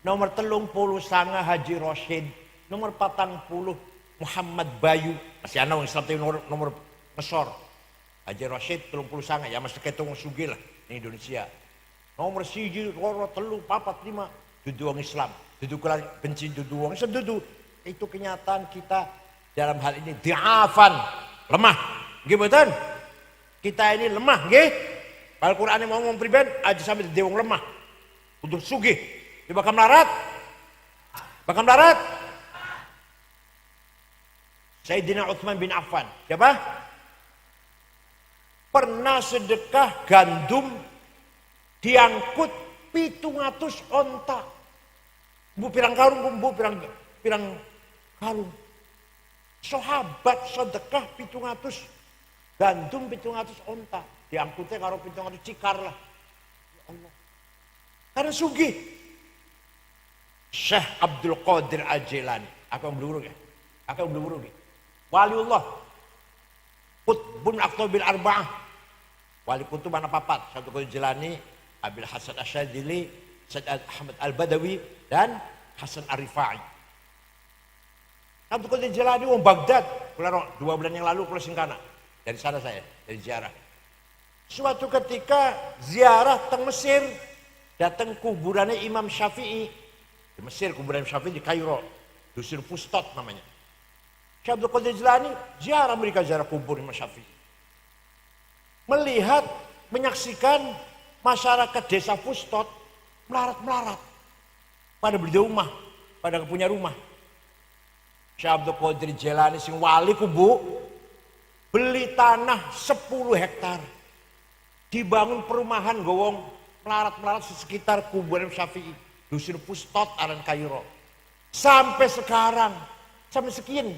Nomor 30 sanga Haji Rosyid. Nomor 40 Muhammad Bayu. Masih ana wong Islam nomor ngesor. Haji Rosyid 30 sanga ya mesti ketung sugih lah di Indonesia. Nomor 1 loro 3 4 5 dudu wong Islam. Dudu kula benci dudu wong Islam dudu. Itu kenyataan kita dalam hal ini dhi'afan, lemah. Nggih mboten? Kita ini lemah nggih. Al-Qur'an mau ngomong priben aja sampai di wong lemah. Kudu sugih. Di bakal melarat. Sayyidina Utsman bin Affan. Siapa? Pernah sedekah gandum diangkut 700 onta. Bu pirang karung, bu pirang karung. Sahabat sedekah 700 gandum 700 onta. Diangkutnya karo 700 cikar lah. Ya Allah. Karena sugih. Syekh Abdul Qadir Al-Jilani. Apa yang berurung ya? Waliullah. Qutbun Aqtabil Arba'ah. Wali kutub mana papat. Syekh Abdul Qadir Jilani, Abil Hasan Asyadzili, Said Ahmad Al-Badawi, dan Hasan Ar-Rifai. Abdul Qadir Jilani wong Baghdad. 2 bulan yang lalu kula singkana. Dari sana saya, dari ziarah. Suatu ketika ziarah teng Mesir, datang kuburannya Imam Syafi'i. Di Mesir kuburan Syafi'i di Kairo, Dusir Fustat namanya. Syekh Abdul Qadir Jilani ziarah kubur Imam Syafi'i. Melihat, menyaksikan masyarakat desa Fustat melarat-melarat. Pada beli rumah, pada punya rumah. Syekh Abdul Qadir Jilani sing wali kubu beli tanah 10 hektar. Dibangun perumahan gowong melarat-melarat di sekitar kuburan Syafi'i. Dusun Pustot aran Kairo. Sampai sekarang, sampai sekian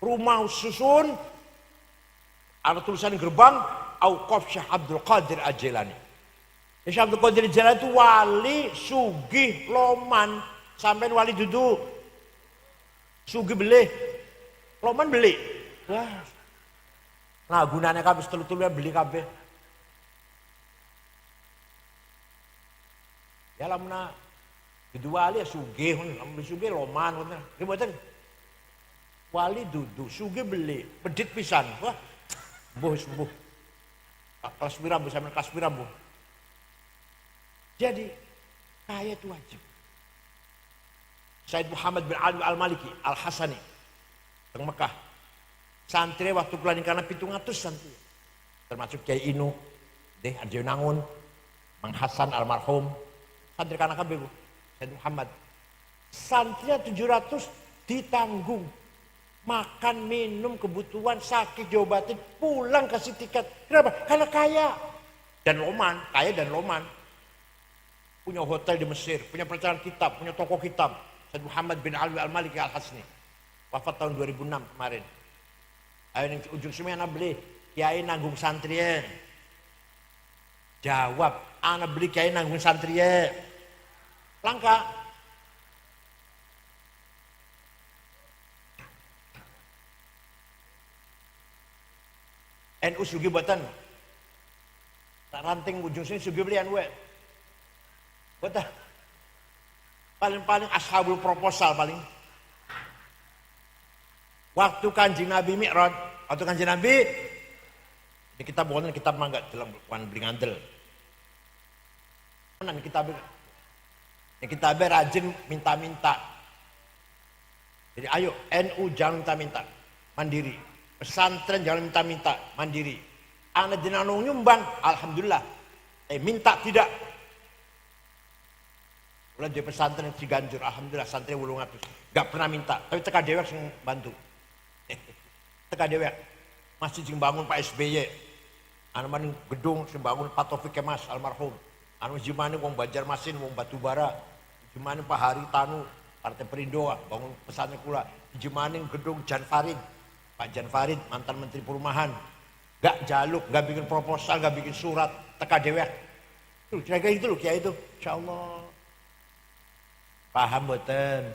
rumah susun, ada tulisan gerbang Auqaf Syekh Abdul Qadir Al-Jilani. Syekh Abdul Qadir Al-Jilani itu wali sugih loman, sampai wali duduk sugih beli loman beli. Wah. Nah gunanya kabeh telu-telu beli kabeh. Ya lamna itu wali ya sugih, lamun sugih loman ngoten. Nggih mboten. Wali duduk sugih beli, pedit pisan. Wah. Mbuh. Kelas pira mbuh sampean kelas pira mbuh. Jadi kaya itu wajib. Said Muhammad bin Ali Al-Maliki Al-Hasani di Mekah. Santri waktu kula ningkana 700 santri. Termasuk Kiai Inu, Deh Arjo Nangun, Mang Hasan almarhum. Santri kana kabeh Bu. Said Muhammad. Santri 700 ditanggung. Makan, minum, kebutuhan, sakit, diobatin, pulang kasih tiket. Kenapa? Karena kaya. Dan loman, kaya dan loman. Punya hotel di Mesir, punya percetakan kitab, punya toko kitab. Said Muhammad bin Ali Al-Maliki Al-Hasni. Wafat tahun 2006 kemarin. Ayo yang ujung semua anak beli, kiai nanggung santri ya. Jawab, anak beli kiai nanggung santri ya. Langka. NU sugi buatan. Tak ranting ujung sini sugi belian we. Buatan. Paling-paling ashabul proposal paling. Waktu Kanjeng Nabi Mi'raj, waktu Kanjeng Nabi ini kita bukan kitab mangga dalam bukan beli ngandel. Mana kitab ini kitab rajin minta-minta. Jadi ayo NU jangan minta-minta, mandiri. Pesantren jangan minta-minta, mandiri. Anak jenengan nyumbang, alhamdulillah. Minta tidak. Ulah di pesantren Ciganjur, alhamdulillah santri 800. Gak pernah minta, tapi teka dewek sing bantu. Teka dewek masih sing bangun Pak SBY. Anu maning gedung sing bangun Pak Taufik Kemas almarhum. Anu jemane wong Banjarmasin, wong Batubara. Jemane Pak Hari Tanu, Partai Perindo bangun pesantren kula. Jemane gedung Jan Farid. Pak Jan Farid mantan Menteri Perumahan. Gak jaluk, gak bikin proposal, gak bikin surat, teka dewek. Tuh kira-kira itu loh kiai itu, insyaallah. Paham mboten?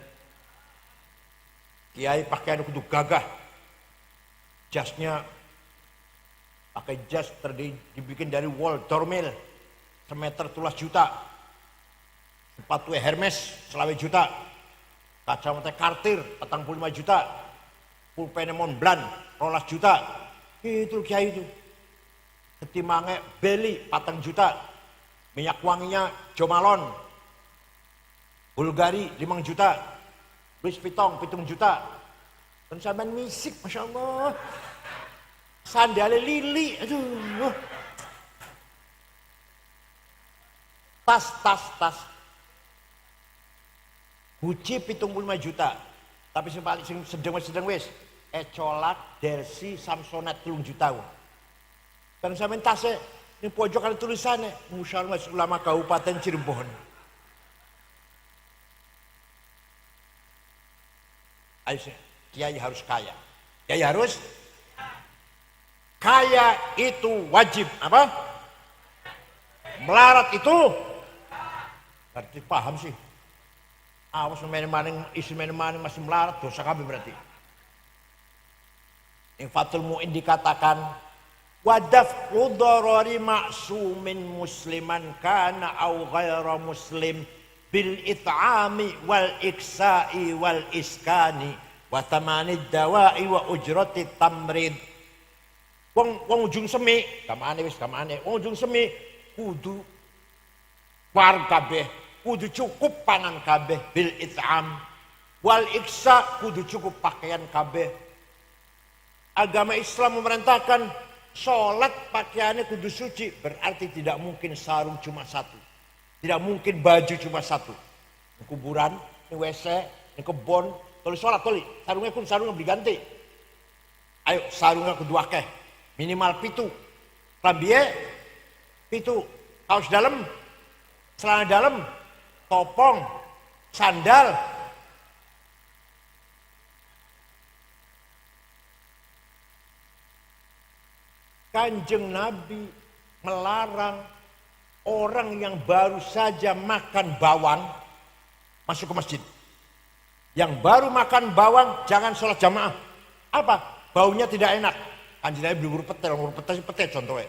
Kiai pakaian kudu gagah. Jasnya pakai jas dibikin dari wool dormil semeter 13 juta. Sepatu Hermes 20 juta. Kacamata Cartier 45 juta. Pulpen Montblanc 12 juta. Itu kiai itu. Ketimange beli 4 juta. Minyak wanginya Jo Malone. Bulgari 5 juta. Louis Vuitton 7 juta. Dan sampean misik, Masya Allah. Sandale Lili, aduh. Tas. Gucci 75 juta. Tapi sing paling sedeng wis. Ecolak, Dersi, Samsonite 3 juta. Dan sampean tasnya ini pojok ada tulisannya Musyawarah Ulama Kabupaten Cirebon. Ayo, kiai harus kaya. Kiai harus kaya itu wajib. Apa? Melarat itu berarti paham sih. Awas maning isi maning masih melarat dosa kabeh berarti. Yang Fathul Mu'in dikatakan wadaf udharari ma'sumin musliman kana au ghaira muslim bil it'ami wal iksa'i wal iskani wa tamanid dawa'i wa ujrati tamrid. Wong ujung semi, kamane wong ujung semi kudu war kabeh, kudu cukup pangan kabeh bil it'am wal iksa kudu cukup pakaian kabeh. Agama Islam memerintahkan sholat pakaiannya kudu suci, berarti tidak mungkin sarung cuma satu, tidak mungkin baju cuma satu. Di kuburan, di WC, di kebon, tulis sholat tulis, sarungnya pun sarungnya diganti. Ayo sarungnya kudu akeh, minimal pitu. Kelambiye pitu. Kaos dalam, celana dalam, topong, sandal. Kanjeng Nabi melarang orang yang baru saja makan bawang masuk ke masjid. Yang baru makan bawang jangan sholat jamaah. Apa? Baunya tidak enak. Kanjeng Nabi berburu pete contohnya.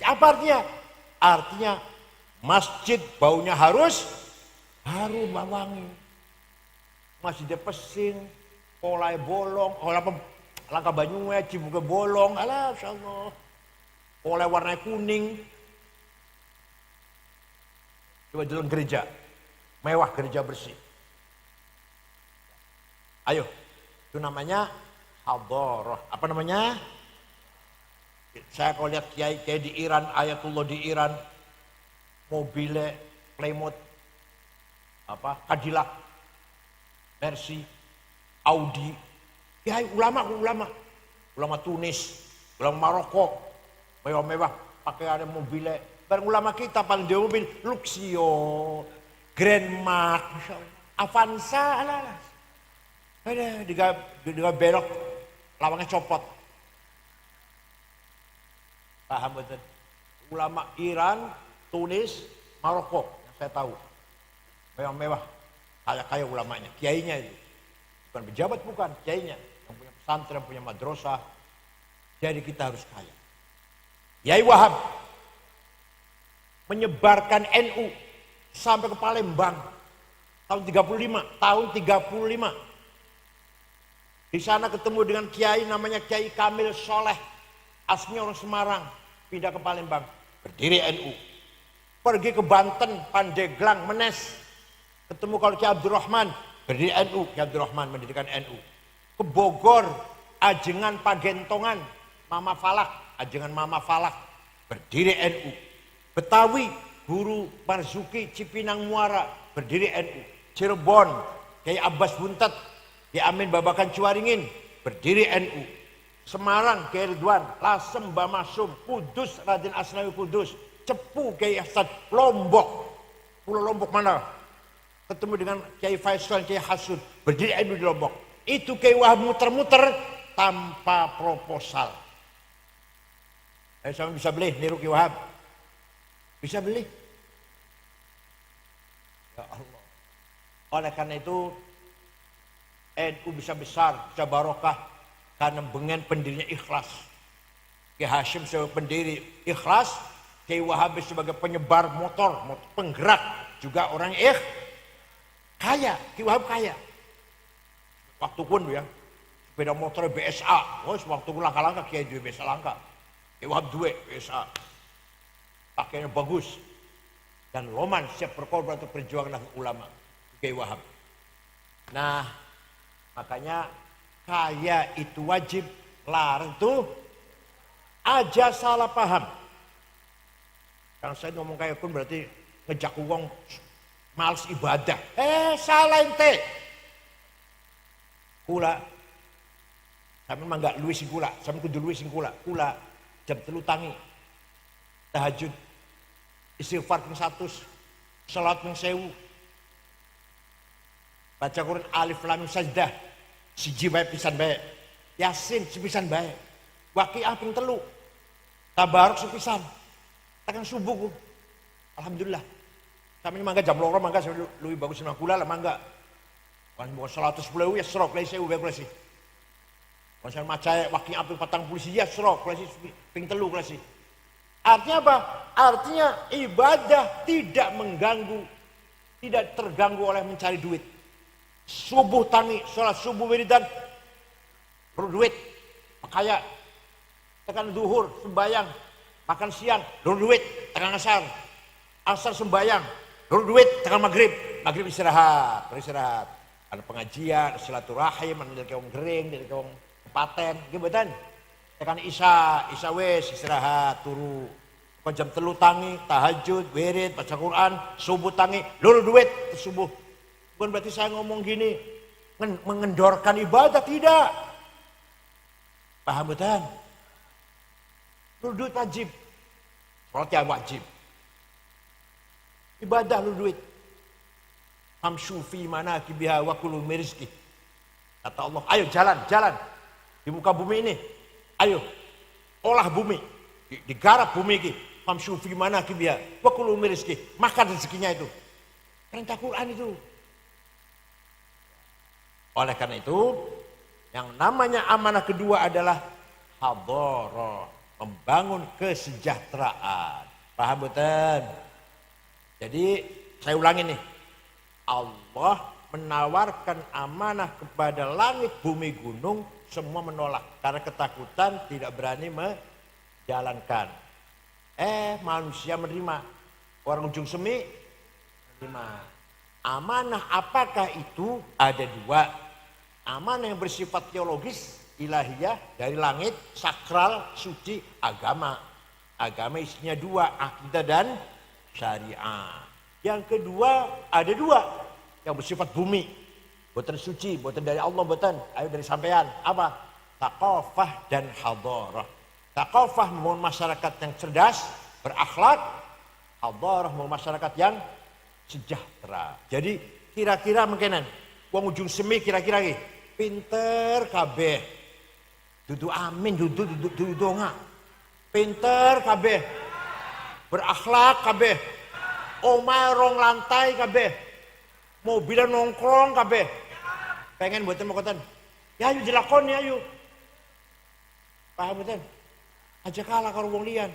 Apa artinya? Artinya masjid baunya harus harum wangi. Masjidnya pesing, polai bolong, langkah banyunya, cibuke bolong, alah insyaallah. Polai warna kuning. Coba jalan gereja, mewah gereja bersih. Ayo, itu namanya hadharah. Apa namanya? Saya kalau lihat kiai di Iran, Ayatullah di Iran, mobilnya Plymouth, Cadillac, Mercy, Audi, kiai ulama Tunis, ulama Maroko, mewah-mewah, pakai ada mobilnya. Barang ulama kita paling di mobil Luxio, Grand Mark, Avanza, alah. Ada diga belok, lawangnya copot. Paham betul? Ulama Iran, Tunis, Maroko, yang saya tahu. Mewah-mewah, kaya-kaya ulamanya, kiainya itu. Bukan pejabat, bukan, kiainya. Yang punya pesantren, punya madrasah. Jadi kita harus kaya. Yai Wahab menyebarkan NU sampai ke Palembang tahun 35. Di sana ketemu dengan kiai namanya Kiai Kamil Soleh, aslinya orang Semarang, pindah ke Palembang, berdiri NU. Pergi ke Banten, Pandeglang, Menes, ketemu kalau Kiai Abdurrahman, berdiri NU, Kiai Abdurrahman mendirikan NU. Ke Bogor, Ajengan Pagentongan, Mama Falak, Ajengan Mama Falak, berdiri NU. Betawi, Guru Marzuki, Cipinang Muara, berdiri NU. Cirebon, Kiai Abbas Buntet, Kiai Amin Babakan Cuaringin, berdiri NU. Semarang, Kiai Ridwan, Lasem Bamasum, Kudus, Raden Asnawi Kudus, Cepu, Kiai Hasan, Lombok, Pulau Lombok mana? Ketemu dengan Kiai Faisal, Kiai Hasud, berdiri NU di Lombok. Itu Kiai Wahab muter-muter tanpa proposal. Saya bisa beli niru Kiai Wahab. Bisa beli. Ya Allah. Oleh karena itu NU bisa besar, bisa barokah karena dengan pendirinya ikhlas. Kiai Hashim sebagai pendiri ikhlas, Kiai Wahab sebagai penyebar motor penggerak, juga orang kaya. Kiai Wahab kaya. Waktu pun ya, sepeda motor BSA, waktu pun langka-langka Kiai dua BSA langka. Kiai Wahab dua BSA, pakainya bagus dan loman siap berkorban untuk perjuangan ulama. Kiai Wahab. Nah, makanya kaya itu wajib, larang tuh aja salah paham. Kalau saya ngomong kaya pun berarti ngejak uang males ibadah. Salah ente. Kula, sampe mah gak luwih sing kula, sampe kudu luwih sing kula. Kula jam 3 tangi, tahajud, istighfar ping 100, salat ping 1000. Baca Quran alif lam mim sajdah, siji bae pisan bae. Yasin sepisan bae. Waqiah ping 3. Tabarok sepisan. Tekan subuh ku. Alhamdulillah. Sampe mangga jam 2 mangga luwih bagus nang kula lah mangga. Kan mau 110 ya serok lesi bae kula sih. Kon maca Waqiah ping 40 ya serok lesi ping 3 lesi. Artinya apa? Artinya ibadah tidak mengganggu, tidak terganggu oleh mencari duit. Subuh tangi, sholat subuh wiridan, perlu duit, kaya, tekan duhur, sembayang, makan siang, perlu duit, tekan asar sembayang, perlu duit, tekan maghrib istirahat, ada pengajian, silaturahim, ada kaum kering, ada kaum paten, gimana? Tekan isya wes istirahat, turu, jam 3 tangi, tahajud, wirid, baca Quran, subuh tangi, perlu duit, subuh. Bukan berarti saya ngomong gini mengendorkan ibadah, tidak. Paham betul? Lu duit wajib. Sholat yang wajib. Ibadah lu duit. Famshu fi manakibiha wa kulu min rizqi. Kata Allah, ayo jalan di muka bumi ini. Ayo olah bumi, digarap bumi ini. Famshu fi manakibiha wa kulu min rizqi. Makan rezekinya itu. Perintah Quran itu. Oleh karena itu, yang namanya amanah kedua adalah hadharah, membangun kesejahteraan. Paham betul? Jadi saya ulangi nih. Allah menawarkan amanah kepada langit, bumi, gunung, semua menolak karena ketakutan tidak berani menjalankan. Manusia menerima, orang ujung semi menerima. Amanah apakah itu? Ada dua. Amanah yang bersifat teologis, ilahiyah, dari langit, sakral, suci, agama. Agama isinya dua, akidah dan syariah. Yang kedua, ada dua yang bersifat bumi, buatan suci, buatan dari Allah, buatan ayo dari sampean. Apa? Thaqafah dan hadharah. Thaqafah mau masyarakat yang cerdas, berakhlak. Hadharah mau masyarakat yang sejahtera. Jadi kira-kira mungkinan wong ujung semi kira-kira iki pinter kabeh. Dudu amin, dudu donga. Pinter kabeh. Berakhlak kabeh. Omah rong lantai kabeh. Mobil nongkrong kabeh. Pengen buatan mokotan. Ya ayo dilakoni ayo. Paham betul? Aja kalah karo wong liyan.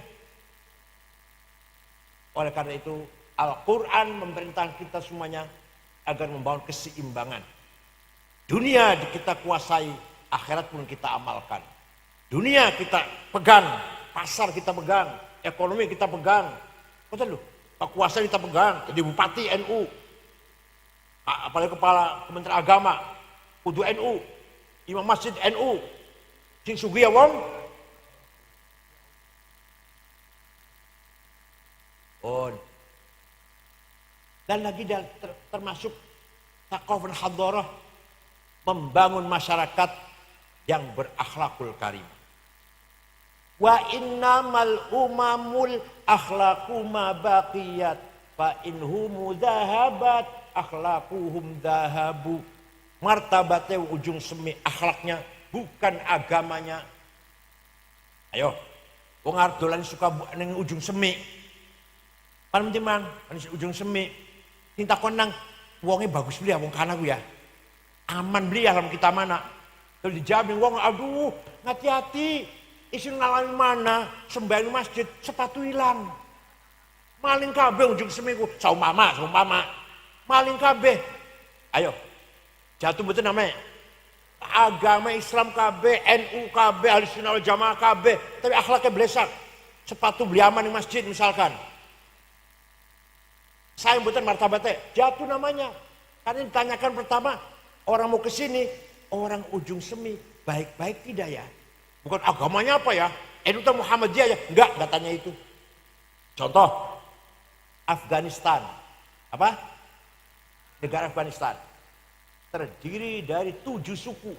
Oleh karena itu Al-Quran memerintahkan kita semuanya agar membangun keseimbangan. Dunia kita kuasai, akhirat pun kita amalkan. Dunia kita pegang, pasar kita pegang, ekonomi kita pegang. Betul loh. Kekuasaan kita pegang, jadi bupati NU, apalagi kepala Kementerian Agama, kudu NU, imam masjid NU, sing sugih wong. Dan lagi termasuk thaqafah dan hadharah, membangun masyarakat yang berakhlakul karim. Wa innamal umamul akhlaqu ma baqiyat fa inhum dhahabat akhlaquhum dhahabu. Martabatnya ujung semi akhlaknya, bukan agamanya. Ayo, wong arep dolan suka ning ujung semi. Pan menjeman ujung semi. Cinta konang wonge bagus beli ya wong kana ku ya. Aman beli ya kita mana. Terus dijamin wong aduh hati-hati. Isin ngalami mana, sembahyang masjid, sepatu hilang. Maling kabeh ujung semiku, saumama. Maling kabeh. Ayo, jatuh betul namanya. Agama Islam kabeh, NU kabeh, Ahlussunnah wal Jamaah kabeh. Tapi akhlaknya blesak. Sepatu beli aman di masjid misalkan. Saya betul martabatnya, jatuh namanya. Karena ditanyakan pertama, orang mau ke sini, orang ujung semi, baik-baik tidak ya? Bukan agamanya apa ya? NU Muhammadiyah ya? Enggak, tanya itu. Contoh, Afghanistan. Apa? Negara Afghanistan. Terdiri dari 7 suku.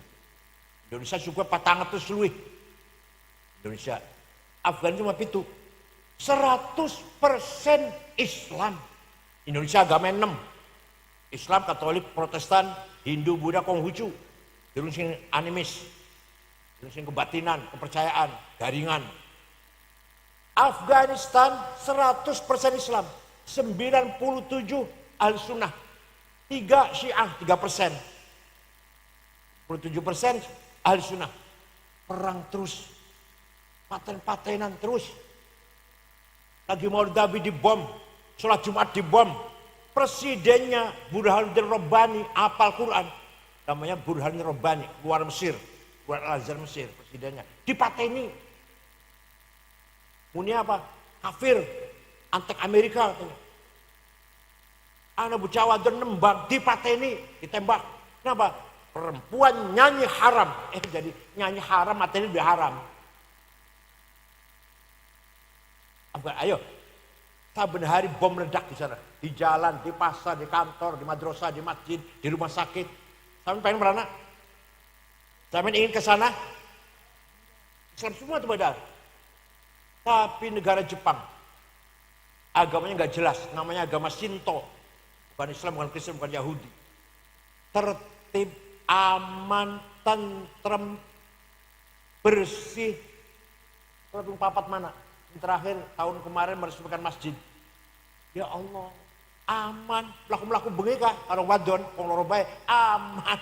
Indonesia suku 400 luwih. Indonesia. Afghanistan cuma itu. 100% Islam. Indonesia agama 6. Islam, Katolik, Protestan, Hindu, Buddha, Konghucu. Terus animis. Terus kebatinan, kepercayaan, garingan. Afghanistan 100% Islam. 97 Ahlussunnah. 3 Syiah, 3%. 27% Ahlussunnah. Perang terus. Paten-patenan terus. Lagi Maulid Nabi dibom. Sholat Jumat dibom. Presidennya Burhanuddin Rabbani, apal Quran. Namanya Burhanuddin Rabbani, luar Mesir. Buat Al-Azhar Mesir, presidennya. Dipateni. Muni apa? Kafir. Antek Amerika. Anak bucawa dan nembang. Dipateni. Ditembak. Kenapa? Perempuan nyanyi haram. Jadi nyanyi haram, materi udah haram. Apa? Ayo. Saben hari bom meledak di sana. Di jalan, di pasar, di kantor, di madrasah, di masjid, di rumah sakit. Sampai pengen merana? Sampai ingin ke sana? Islam semua itu badar. Tapi negara Jepang, agamanya nggak jelas, namanya agama Shinto. Bukan Islam, bukan Kristen, bukan Yahudi. Tertib, aman, tentrem, bersih. Tapi papat mana? Yang terakhir tahun kemarin meresmikan masjid. Ya Allah, aman. Melaku-melaku bengi kah? Orang wadon, wong loro bae, aman.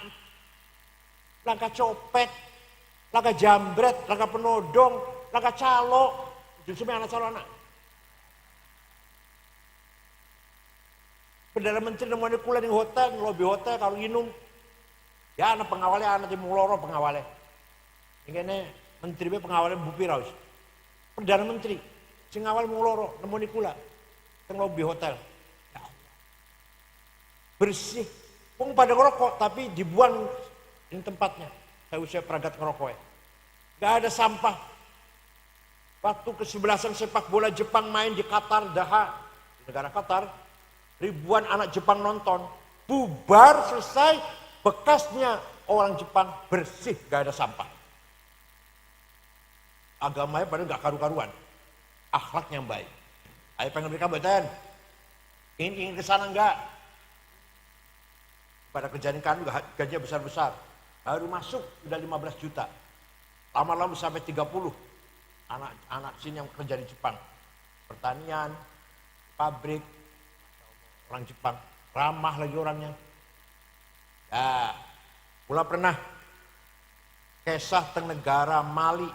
Langkah copet, langkah jambret, langkah penodong, langkah calo. Justru anak calo anak. Perdana Menteri nemuin kula di hotel, lobi hotel, kalau minum. Ya anak pengawalnya, anak di muloro pengawalnya. Ini menteri pengawalnya Bu Piraus. Perdana Menteri, sing awal muloro, nemuin kula. Di lobi hotel. Ya Allah. Bersih. Wong pada ngerokok, tapi dibuang ini tempatnya. Saya usah peragat ngerokoknya. Gak ada sampah. Waktu kesebelasan sepak bola Jepang main di Qatar, Doha, di negara Qatar, ribuan anak Jepang nonton, bubar selesai, bekasnya orang Jepang bersih, gak ada sampah. Agamanya pada gak karu-karuan, akhlaknya baik. Ayo pengen mereka beten, ingin kesana enggak? Pada kejadian kan gajinya besar-besar, baru masuk udah 15 juta, lama-lama sampai 30. Anak sini yang kerja di Jepang, pertanian, pabrik, orang Jepang, ramah lagi orangnya. Ya, pula pernah kisah teng negara Mali,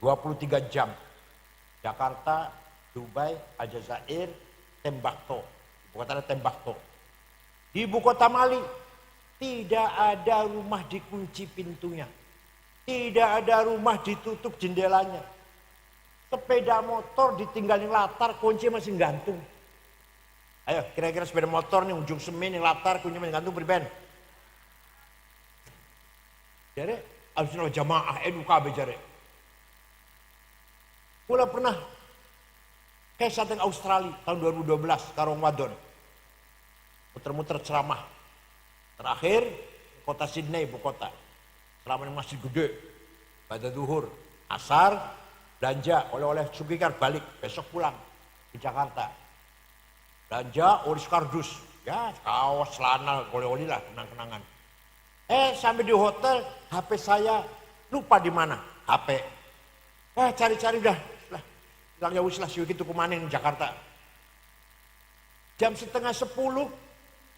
23 jam, Jakarta, Dubai, Aljazair, Tembakto, ibu kota Tembakto. Di ibu kota Mali tidak ada rumah dikunci pintunya. Tidak ada rumah ditutup jendelanya. Sepeda motor ditinggalin latar, kunci masih gantung. Ayo, kira-kira sepeda motor nih ujung semen yang latar, kunci masih gantung beriben. Jadi, harusnya jamaah edukasi jare. Kula pernah kisah teng Australia tahun 2012 karong wadon. Muter-muter ceramah. Terakhir kota Sydney, ibu kota. Selama ini masih gede, pada duhur, asar, belanja, oleh-oleh sugikar balik, besok pulang ke Jakarta. Belanja, oris kardus, ya kaos, celana, oleh-oleh lah, kenang-kenangan. Sampai di hotel, HP saya lupa di mana, HP. Cari-cari dah, bilang ya wis lah, siwik itu kemanin di Jakarta. Jam 9:30,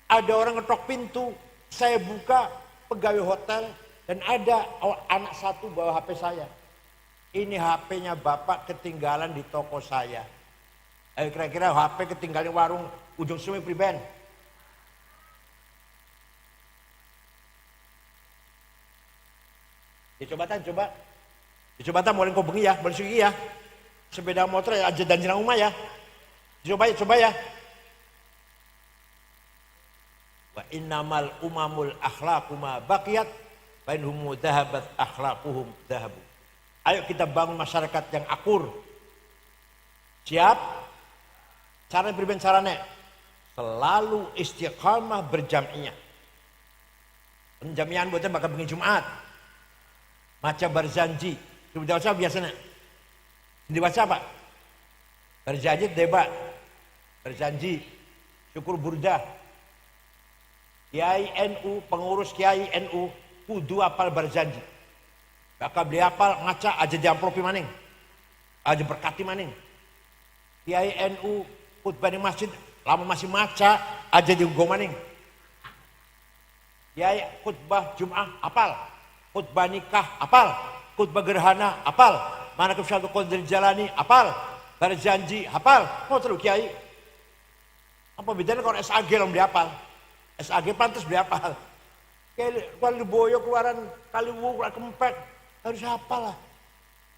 ada orang ngetok pintu, saya buka, pegawai hotel, dan ada anak satu bawa HP saya. Ini HP-nya bapak ketinggalan di toko saya. Kira-kira HP ketinggalan di warung ujung sungai priben. Coba. Dicoba mulai kau bengi ya, boleh sugi ya. Sepeda motor ya, aja dan jenang rumah ya. Coba ya. Wa innamal umamul akhlaquma baqiyat. Bainhum dhahabat akhlaquhum dhahabu. Ayo kita bangun masyarakat yang akur. Siap? Caranya beriben caranya. Selalu istiqamah berjam'iyah. Penjamian buatnya bakal bengi Jumat. Maca berjanji. Sudah baca biasanya. Dibaca apa? Berjanji debat. Berjanji. Syukur burdah. Kiai NU, pengurus Kiai NU. Kudu apal berjanji. Bakal beli apal ngaca aja diamplopi maning. Aja berkati maning. Kiai NU khutbah di masjid lama masih maca aja diugo maning. Kiai khutbah Jumat apal. Khutbah nikah apal. Khutbah gerhana apal. Mana kesyatu qadir jalani apal. Berjanji apal. Mau terus Kiai. Apa bedanya kalau SAG lo beli apal? SAG pantas beli apal. Kalau boyo keluaran kali keluar kempek harus hafal lah.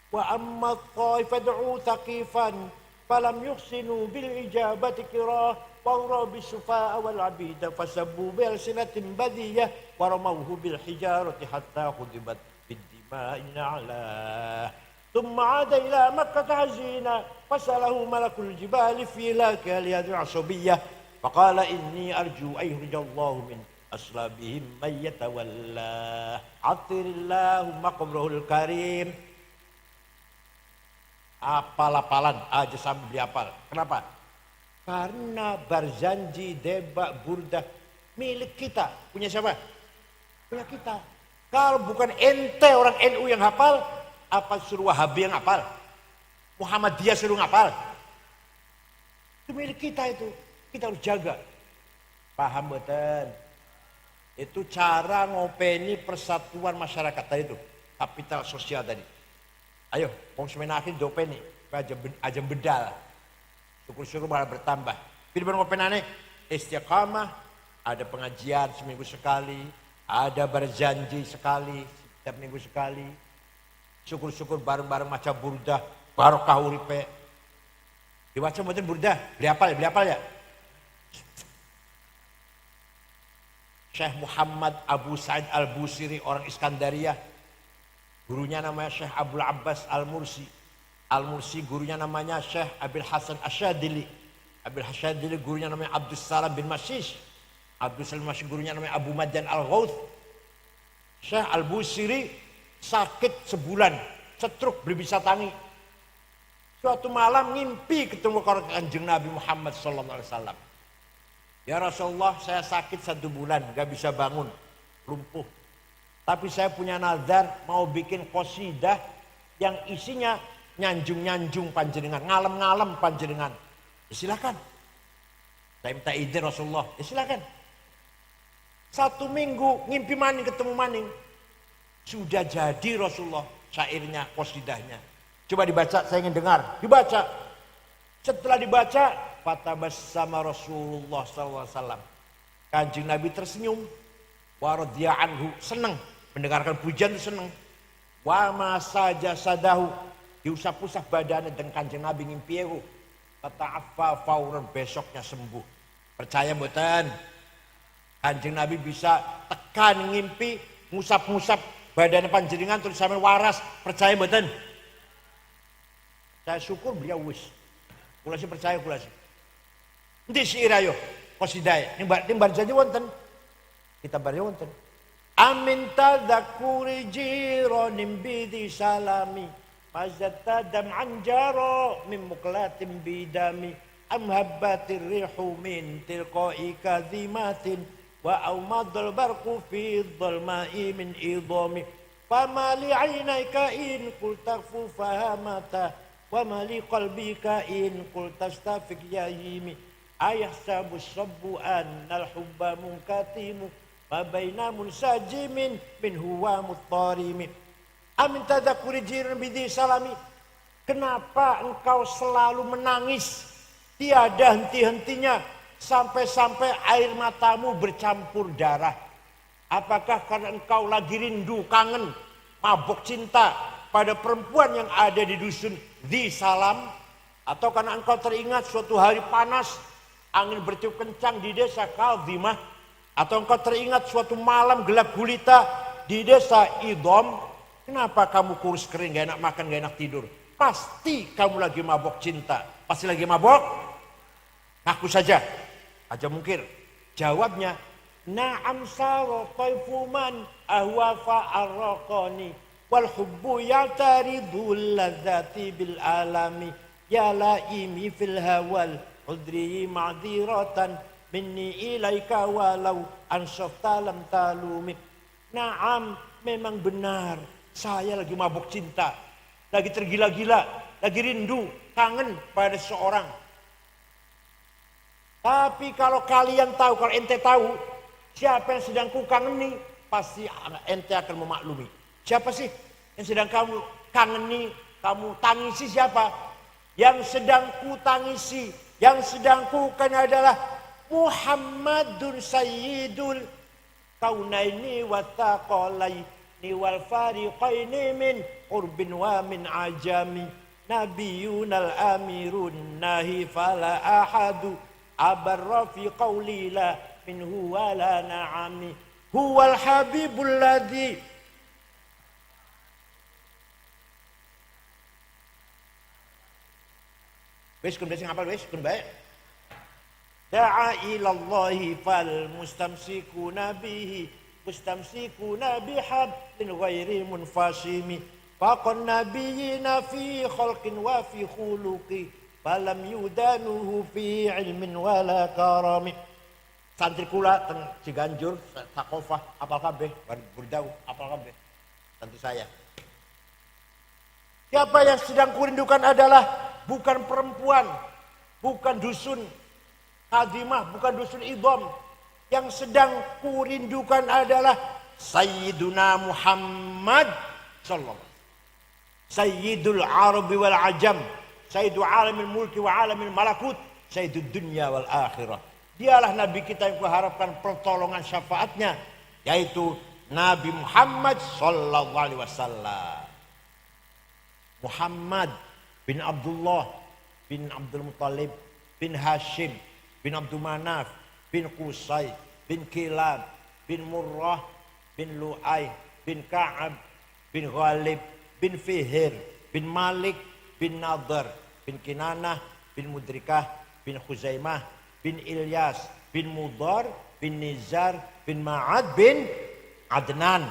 Wa amma qaifad'u taqifan falam yuhsinu bil ijabati qira wa rabi sufa wal abida fasabbu bil sinatin badiyah wa ramawhu bil hijarati hatta khudibat bid dima'in ala thumma 'ada ila makkah hazina fasalahu malakul jibali fi laka liyad'u asabiyah faqala inni arju ayhrijallahu min aslabihim mayyatawalla atirillahumma qabrahul karim. Apal-apalan aja sambil dihafal. Kenapa? Karena Barzanji, Deba, Burdah milik kita. Punya siapa? Punya kita. Kalau bukan ente orang NU yang hafal, apa suruh Wahabi yang hafal? Muhammadiyah suruh hafal? Itu milik kita itu. Kita harus jaga. Paham betul? Itu cara ngopeni persatuan masyarakat tadi itu. Kapital sosial tadi. Ayo, konsumen akhir dopeni. Aja bedal. Syukur-syukur malah bertambah. Pilih ngopenane istiqamah, ada pengajian seminggu sekali, ada berjanji sekali, setiap minggu sekali. Syukur-syukur bareng-bareng maca burdah, barokah uripe. Dibaca mboten burdah, beli apal ya? Syekh Muhammad Abu Sa'id Al-Busiri orang Iskandaria. Gurunya namanya Syekh Abdul Abbas Al-Mursi. Al-Mursi gurunya namanya Syekh Abil Hasan Asyadili. Abil Hasyadili gurunya namanya Abdul Salam bin Masyish. Abdul Salam Masyish gurunya namanya Abu Madjan Al-Ghauth. Syekh Al-Busiri sakit sebulan, setruk berbisa tangi. Suatu malam ngimpi ketemu Kanjeng Nabi Muhammad SAW. Ya Rasulullah, saya sakit 1 bulan, gak bisa bangun, lumpuh. Tapi saya punya nazar mau bikin qasidah yang isinya nyanjung-nyanjung panjenengan, ngalem-ngalem panjenengan. Ya silakan. Saya minta izin Rasulullah, ya silakan. 1 minggu ngimpi maning ketemu maning. Sudah jadi Rasulullah syairnya, qasidahnya. Coba dibaca, saya ingin dengar. Dibaca. Setelah dibaca, fatabassama Rasulullah SAW. Kanjeng Nabi tersenyum. Wa radhiya anhu, senang mendengarkan pujian itu, senang. Wa ma saja sadahu, diusap-usap badannya dengan Kanjeng Nabi ngimpiyehu. Fata'affa fauran, besoknya sembuh. Percaya mboten? Kanjeng Nabi bisa tekan ngimpi, ngusap-ngusap badannya panjenengan terus sampai waras. Percaya mboten? Saya syukur beliau wis. Kula sih percaya kula sih. Endi syair ayo qasidah. Nimbar janji wonten. Kita bari wonten. Amin tadzakuri jiranim bidi salami mazatta dam'an jaro min muqlatin bidami am habbatir rihu min tilqa'i kadhimatin wa awmadul barqu fi dhalma'i min idami fama li 'ainayka in qulta fahamata wa ma li qalbika in qulta astafiq yahimi ayahsabu sabbu annal hubba munkatimu Mabaina munsajimin min huwa muttarimi. Amin tadzakuri jiran bidi salami. Kenapa engkau selalu menangis? Tiada henti-hentinya. Sampai-sampai air matamu bercampur darah. Apakah karena engkau lagi rindu, kangen, mabuk cinta pada perempuan yang ada di dusun di Salam? Atau karena engkau teringat suatu hari panas, angin bertiup kencang di desa Kaldimah? Atau engkau teringat suatu malam gelap gulita di desa Idom? Kenapa kamu kurus kering, gak enak makan, gak enak tidur? Pasti kamu lagi mabok cinta. Pasti lagi mabok? Ngaku saja. Aja mungkir. Jawabnya, na'am saro taifuman ahwafa arraqani wal hubbu ya'taridul ladzati bil alami ya laimi fil hawal udri ma'diratan minni ilaika walau ansafta lam talumi. Naam, memang benar. Saya lagi mabuk cinta. Lagi tergila-gila. Lagi rindu, kangen pada seseorang. Tapi kalau kalian tahu, kalau ente tahu, siapa yang sedang ku kangeni, pasti ente akan memaklumi. Siapa sih yang sedang kamu kangeni, kamu tangisi siapa? Yang sedang ku tangisi, yang sedang ku kan adalah Muhammadun sayyidul kaunaini wa thaqalaini wal fariqaini min urbin wa min ajami nabiyunal amirun nahi fala ahadu abarra fi qawli la minhu wa la na'ami huwal habibul ladzi wis kun sing hafal wis kun bae. da'a ilallahi fal mustamsikuna bihi mustamsikuna bihablin ghairi munfasimi faqan nabiyina fi khalqin wa fi khuluqi falam yudanuhu fi ilmin wala karami. Santri kula teng Ciganjur Sakofah apal kabeh burdau apal kabeh santri saya. Siapa yang sedang kurindukan adalah bukan perempuan, bukan dusun Hadimah, bukan dusun Idham. Yang sedang kurindukan adalah Sayyiduna Muhammad sallallahu alaihi wasallam. Sayyidul Arabi wal Ajam, Sayyidul Alamil Mulki wa Alamil Malakut, Sayyidul Dunya wal Akhirah. Dialah Nabi kita yang kuharapkan pertolongan syafaatnya, yaitu Nabi Muhammad sallallahu alaihi wasallam. Muhammad bin Abdullah bin Abdul Muttalib bin Hashim bin Abdul Manaf bin Qusay bin Kilab bin Murrah bin Lu'ay bin Ka'ab bin Ghalib bin Fihir bin Malik bin Nadhr bin Kinanah bin Mudrikah bin Khuzaimah bin Ilyas bin Mudar bin Nizar bin Ma'ad bin Adnan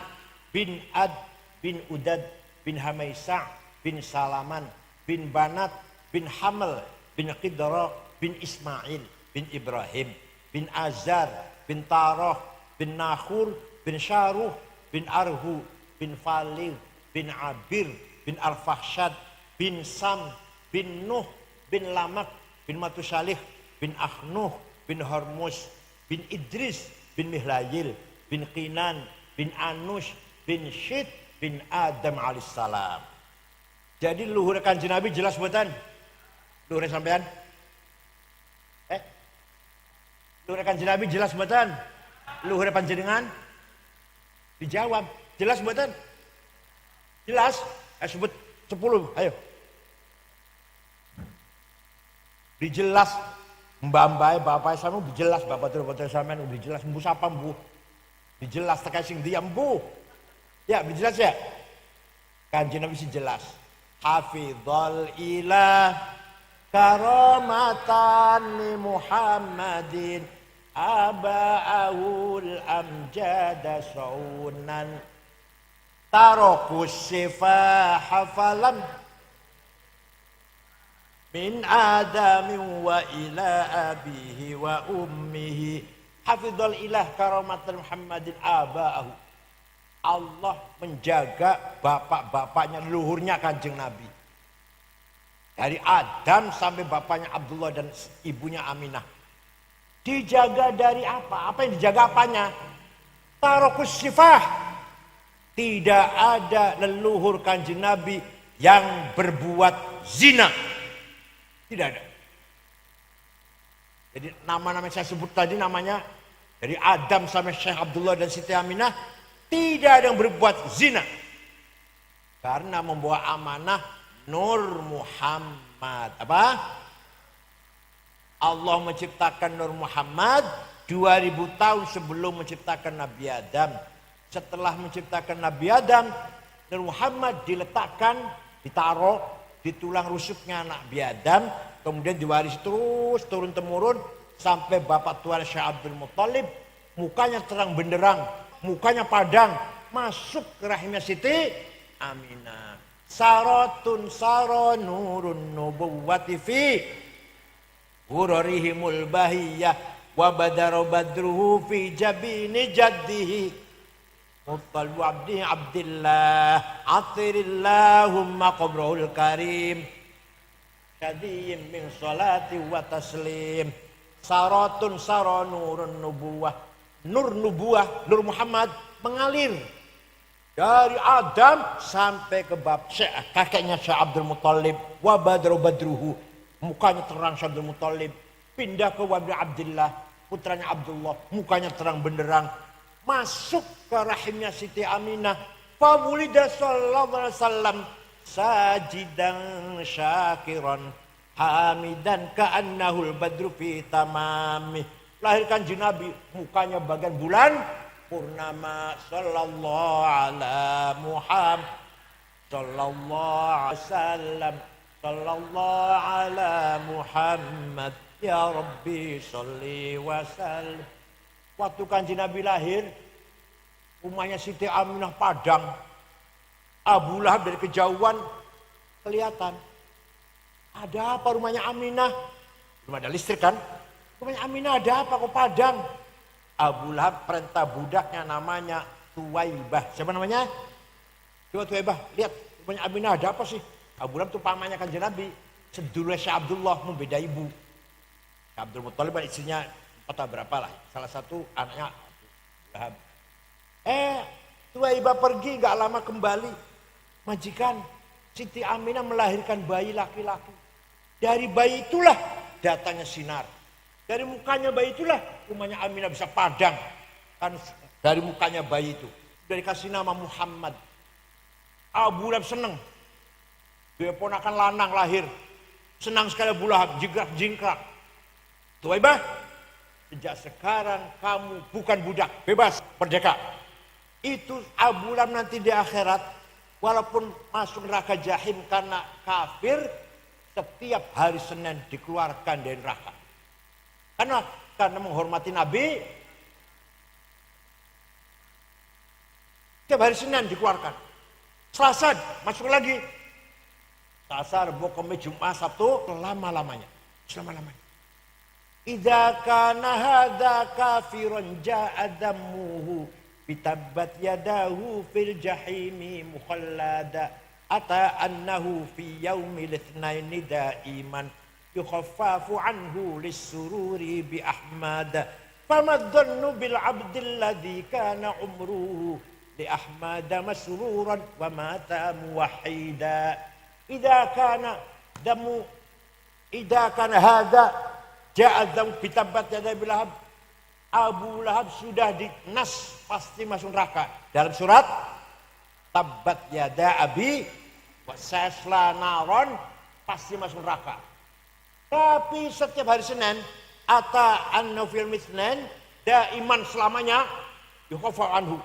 bin Ad bin Udad bin Hamaisa bin Salaman bin Banat bin Hamal bin Qidra bin Ismail bin Ibrahim bin Azar bin Tarah bin Nakhur bin Syaruh bin Arhu bin Falil bin Abir bin Arfahshad bin Sam bin Nuh bin Lamak bin Matusalih bin Akhnuh bin Hormuz bin Idris bin Mihlayil bin Qinan bin Anush bin Syid bin Adam alaihissalam. Jadi luhur Kanjeng Nabi jelas buatan? Luhur sampean? Luhur Kanjeng Nabi jelas buatan? Luhur panjenengan? Dijawab, jelas buatan? Jelas? Sebut 10, ayo. Dijelas, mbak-mbak, bapak sama dijelas, bapak terus sampean dijelas, mbu sapa mbu? Dijelas tekan sing diam mbu. Ya, dijelas ya? Kanjeng Nabi sih jelas. Hafizul ilah karamatan li Muhammadin aba'ahul amjada saunan tarokus sifah hafalam min adamin wa ila abihi wa ummihi. Hafizul ilah karamatan Muhammadin aba'ahu. Allah menjaga bapak-bapaknya, leluhurnya Kanjeng Nabi. Dari Adam sampai bapaknya Abdullah dan ibunya Aminah. Dijaga dari apa? Apa yang dijaga apanya? Tarokus sifah. Tidak ada leluhur Kanjeng Nabi yang berbuat zina. Tidak ada. Jadi nama-nama yang saya sebut tadi namanya dari Adam sampai Syekh Abdullah dan Siti Aminah. Tidak ada yang berbuat zina. Karena membawa amanah Nur Muhammad. Apa? Allah menciptakan Nur Muhammad 2000 tahun sebelum menciptakan Nabi Adam. Setelah menciptakan Nabi Adam, Nur Muhammad diletakkan, ditaruh di tulang rusuknya Nabi Adam. Kemudian diwarisi terus turun-temurun sampai bapak tuan Syekh Abdul Muttalib. Mukanya terang benderang, mukanya padang, masuk ke rahimnya Siti Aminah. Saratun saro nurun nubuwati fi hurarihimul bahiyah wa badaro badruhu fi jabini jaddihi mutalu abdi abdillah atirillahumma qabrahul karim syadiyim min salati wa taslim. Saratun saro nurun nubuwah. Nur nubuah, Nur Muhammad mengalir dari Adam sampai ke kakeknya Syekh Abdul Muttalib. Wa badru badruhu, mukanya terang Syekh Abdul Muttalib. Pindah ke Wabdi Abdillah, putranya Abdullah, mukanya terang benderang. Masuk ke rahimnya Siti Aminah. Fawulida sallallahu alaihi wasallam sajidan syakiran hamidan ka'annahul badru fi tamamih. Lahirkan Kanjeng Nabi, mukanya bagian bulan purnama. Sallallahu ala Muhammad sallallahu alaihi wasallam sallallahu ala Muhammad Ya Rabbi sholli wa sallim. Waktu Kanjeng Nabi lahir, rumahnya Siti Aminah padang. Abu Lahab dari kejauhan kelihatan. Ada apa rumahnya Aminah? Belum ada listrik kan? Rumahnya Aminah ada apa kok padang? Abu Lahab perintah budaknya namanya Tuwaibah. Siapa namanya? Coba Tuwaibah, lihat rumahnya Aminah ada apa sih? Abu Lahab itu pamannya Kanjeng Nabi. Sedulurnya Syekh Abdullah, membeda ibu. Syekh Abdul Muttalib istrinya atau berapa lah. Salah satu anaknya Abu Lahab. Tuwaibah pergi gak lama kembali. Majikan Siti Aminah melahirkan bayi laki-laki. Dari bayi itulah datangnya sinar. Dari mukanya bayi itulah rumahnya Aminah bisa padang. Kan dari mukanya bayi itu. Dari kasih nama Muhammad. Abu Lahab senang. Dia ponakan lanang lahir. Senang sekali Abu Lahab, jingkrak. Tuwaibah, sejak sekarang kamu bukan budak, bebas, merdeka. Itu Abu Lahab nanti di akhirat, walaupun masuk neraka jahim karena kafir, setiap hari Senin dikeluarkan dari neraka. Karena menghormati Nabi, setiap hari Senin dikeluarkan. Selasa masuk lagi. Selasa, Rabu, Kamis, Jumat, Sabtu, selama-lamanya. Idza kana hadza kafiran ja'a dammuhu bitabbat yadahu fil jahimi mukhallada ata annahu fi yaumil itsnaini daiman yukhaffafu anhu lis-sururi bi ahmad famadhannu bil abdil ladzi kana umruhu li ahmad masruran wa mata muwahhida idza kana hadza ja'a dzam bitabbat yada Abu Lahab. Abu Lahab sudah dinas pasti masuk neraka. Dalam surat Tabbat yada abi wa sasla naron pasti masuk neraka. Tapi setiap hari Senin ata an-nafil misnan daiman selamanya yukhaffa anhu,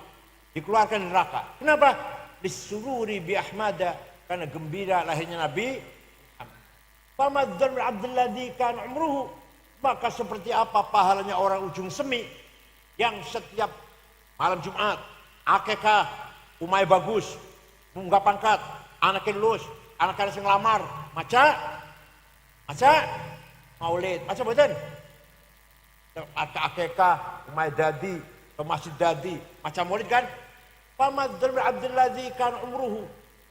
dikeluarkan dari neraka. Kenapa? Disururi bi ahmada, karena gembira lahirnya Nabi. Famadzan abdulladzi kan umruhu, maka seperti apa pahalanya orang ujung semi yang setiap malam Jumat, akekah, umai bagus, munggah pangkat, anaknya lulus, anaknya sing lamar, maca, maulid, maca betul. Ada akekah, umai dadi, ke masjid dadi, maca maulid kan? Famadzan abdulladzi kan umruhu,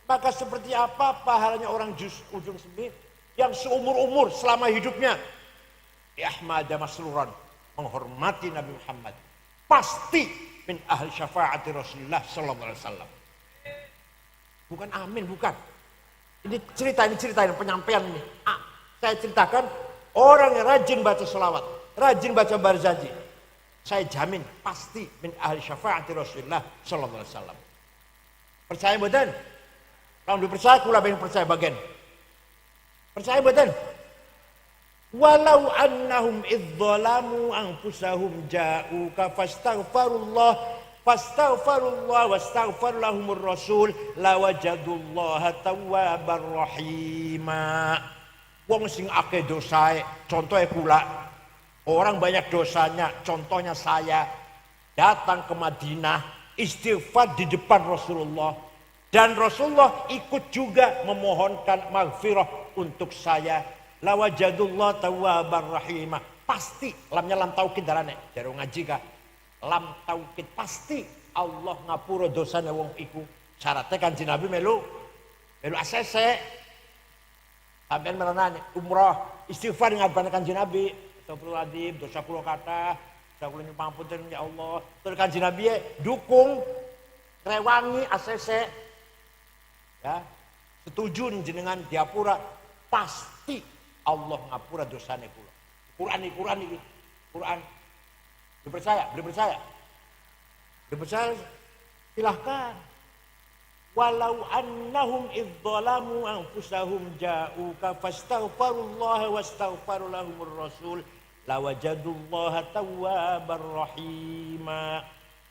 maka seperti apa pahalanya orang ujung semi yang seumur-umur selama hidupnya Ahmad masruran, menghormati Nabi Muhammad, pasti min ahli syafaati Rasulullah sallallahu alaihi wasallam. Bukan amin, bukan. Ini cerita penyampaian ini. Saya ceritakan orang yang rajin baca selawat, rajin baca barzanji, saya jamin pasti min ahli syafaati Rasulullah sallallahu alaihi wasallam. Percaya betul? Kalau dipercaya kula ben percaya bagian. Percaya betul? Walau annahum idzalamu anfusahum ja'uka fastaghfirullah wastaghfar lahumur rasul lawajadullaha tawwabar rahima. Wong sing akeh dosae, contohnya kula, orang banyak dosanya, contohnya saya datang ke Madinah istighfar di depan Rasulullah dan Rasulullah ikut juga memohonkan maghfirah untuk saya. Lawajadullah tawwabar rahimah, pasti lamnya lam taukid darane jare ngaji ka lam taukid, pasti Allah ngapura dosane wong iku. Syaratnya Kanjeng Nabi melu asese sampean merenane umrah istighfar ngabarane Kanjeng Nabi, astagfirullahaladzim dosa kula kathah, dosa kula nyuwun pangapunten ya Allah. Terus Kanjeng Nabi dukung rewangi asese ya, setuju jenengan diapura, pasti Allah ngapura dosane kula. Quran ini. Quran. Dipercaya? Dipercaya silahkan. Walau annahum idzalamu anfusahum ja'uka fastaghfirullah wastaghfar lahumur rasul lawajadullaha tawwabar rahima.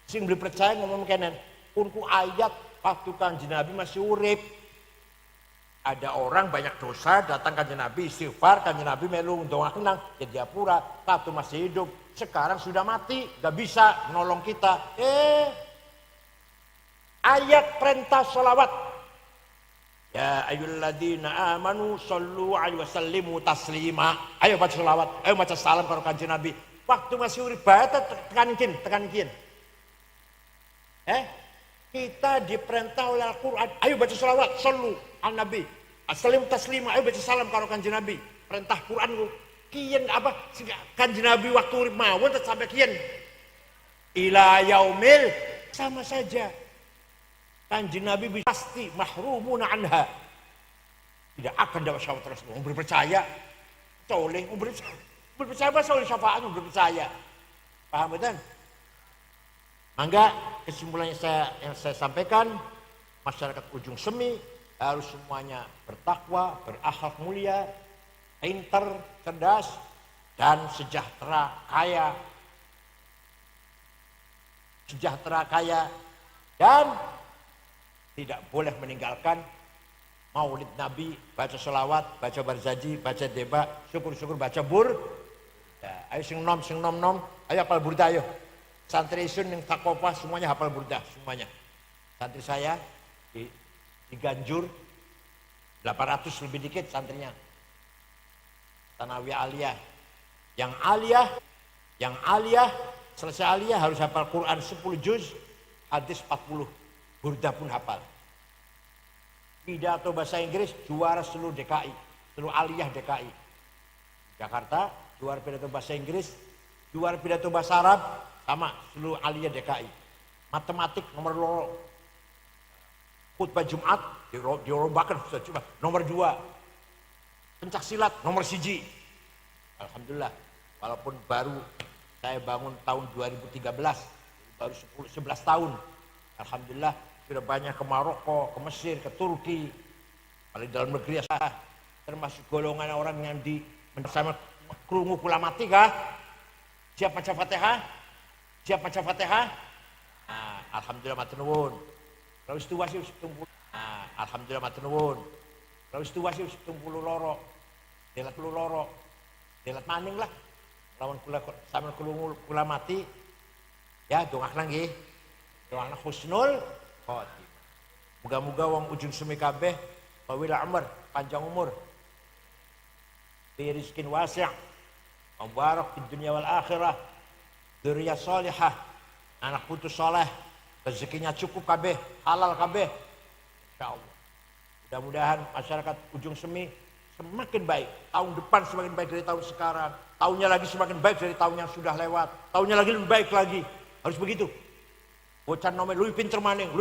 Sing beli percaya ngomong kenen. Kunku ayat waktu Kanjeng Nabi masih urip. Ada orang banyak dosa, datang kanjeng Nabi, istighfar, kanjeng Nabi melu ndongakenang, jadi pura, waktu masih hidup, sekarang sudah mati, gak bisa menolong kita. Ayat perintah sholawat. Ya ayyuhalladzina amanu shollu alaihi wasallimu taslima. Ayo baca sholawat, ayo baca salam karo kanjeng Nabi. Waktu masih urip bae tekan kin. Kita diperintah oleh Al-Quran, ayo baca sholawat, shollu al Nabi, assalim taslima, ayo baca salam karo kanjeng Nabi. Perintah Quran ku, kian apa kanjeng Nabi waktu urip mawon sampai kian ila yaumil sama saja. Kanjeng Nabi pasti mahrumun anha, tidak akan dapat syafaat Rasulullah. Berpercaya, soleh, berpercaya bahasa oleh syafaatnya, berpercaya. Paham betul? Mangga kesimpulan yang saya sampaikan, masyarakat Ujung Semi harus semuanya bertakwa, berakhlak mulia, pintar, cerdas, dan sejahtera kaya, dan tidak boleh meninggalkan maulid Nabi, baca sholawat, baca barzaji, baca deba, syukur-syukur, baca bur. Ya, ayo sing nom, ayo hafal burda ayo. Santri Isun yang Takopa semuanya hafal burda semuanya. Santri saya di Ganjur 800 lebih dikit santrinya. Tanawiyah aliyah. Yang aliyah selesai aliyah harus hafal Quran 10 juz, hadis 40. Burda pun hafal. Pidato bahasa Inggris juara seluruh DKI, seluruh aliyah DKI. Jakarta juara pidato bahasa Inggris, juara pidato bahasa Arab sama seluruh aliyah DKI. Matematik nomor loro. Khutbah Jumat dirombakan nomor 2. Pencak silat nomor 1. Alhamdulillah, walaupun baru saya bangun tahun 2013, baru 11 tahun. Alhamdulillah sudah banyak ke Maroko, ke Mesir, ke Turki. Paling dalam negeri ya, termasuk golongan orang yang bersama krungu kula mati kah? Siap baca Fatihah? Siap baca Fatihah? Alhamdulillah matur nuwun. Kalau wis tuwa sih 70. Alhamdulillah matur nuwun. Kalau wis tuwa sih 72. Delat loro. Delat maning lah. Lawan kula sampean kula mati. Ya dongaken nggih. Doakan husnul khotimah. Muga-muga wong Ujung Semi kabeh wawila umur, panjang umur. Bi rizkin wasi', mubarak di dunia wal akhirah. Dzurriyyah shalihah, anak putu saleh, rezekinya cukup kabeh, halal kabeh. Insyaallah. Mudah-mudahan masyarakat Ujung Semi semakin baik. Tahun depan semakin baik dari tahun sekarang. Tahunnya lagi semakin baik dari tahun yang sudah lewat. Tahunnya lagi lebih baik lagi. Harus begitu. Bocah nomor luwih pinter maning.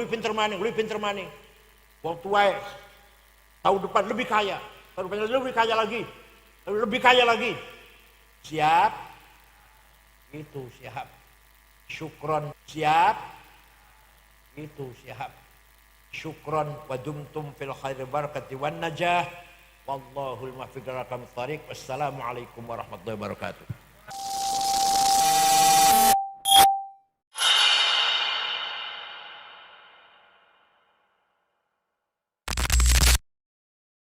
Wong tuae tahun depan lebih kaya. Tahun depan lebih kaya lagi. Siap? Itu siap. Syukron siap. Itu siap. Syukron wa dumtum fil khairi barakati wan najah. Wallahul muwaffiq ila aqwamit thariq. Wassalamualaikum warahmatullahi wabarakatuh.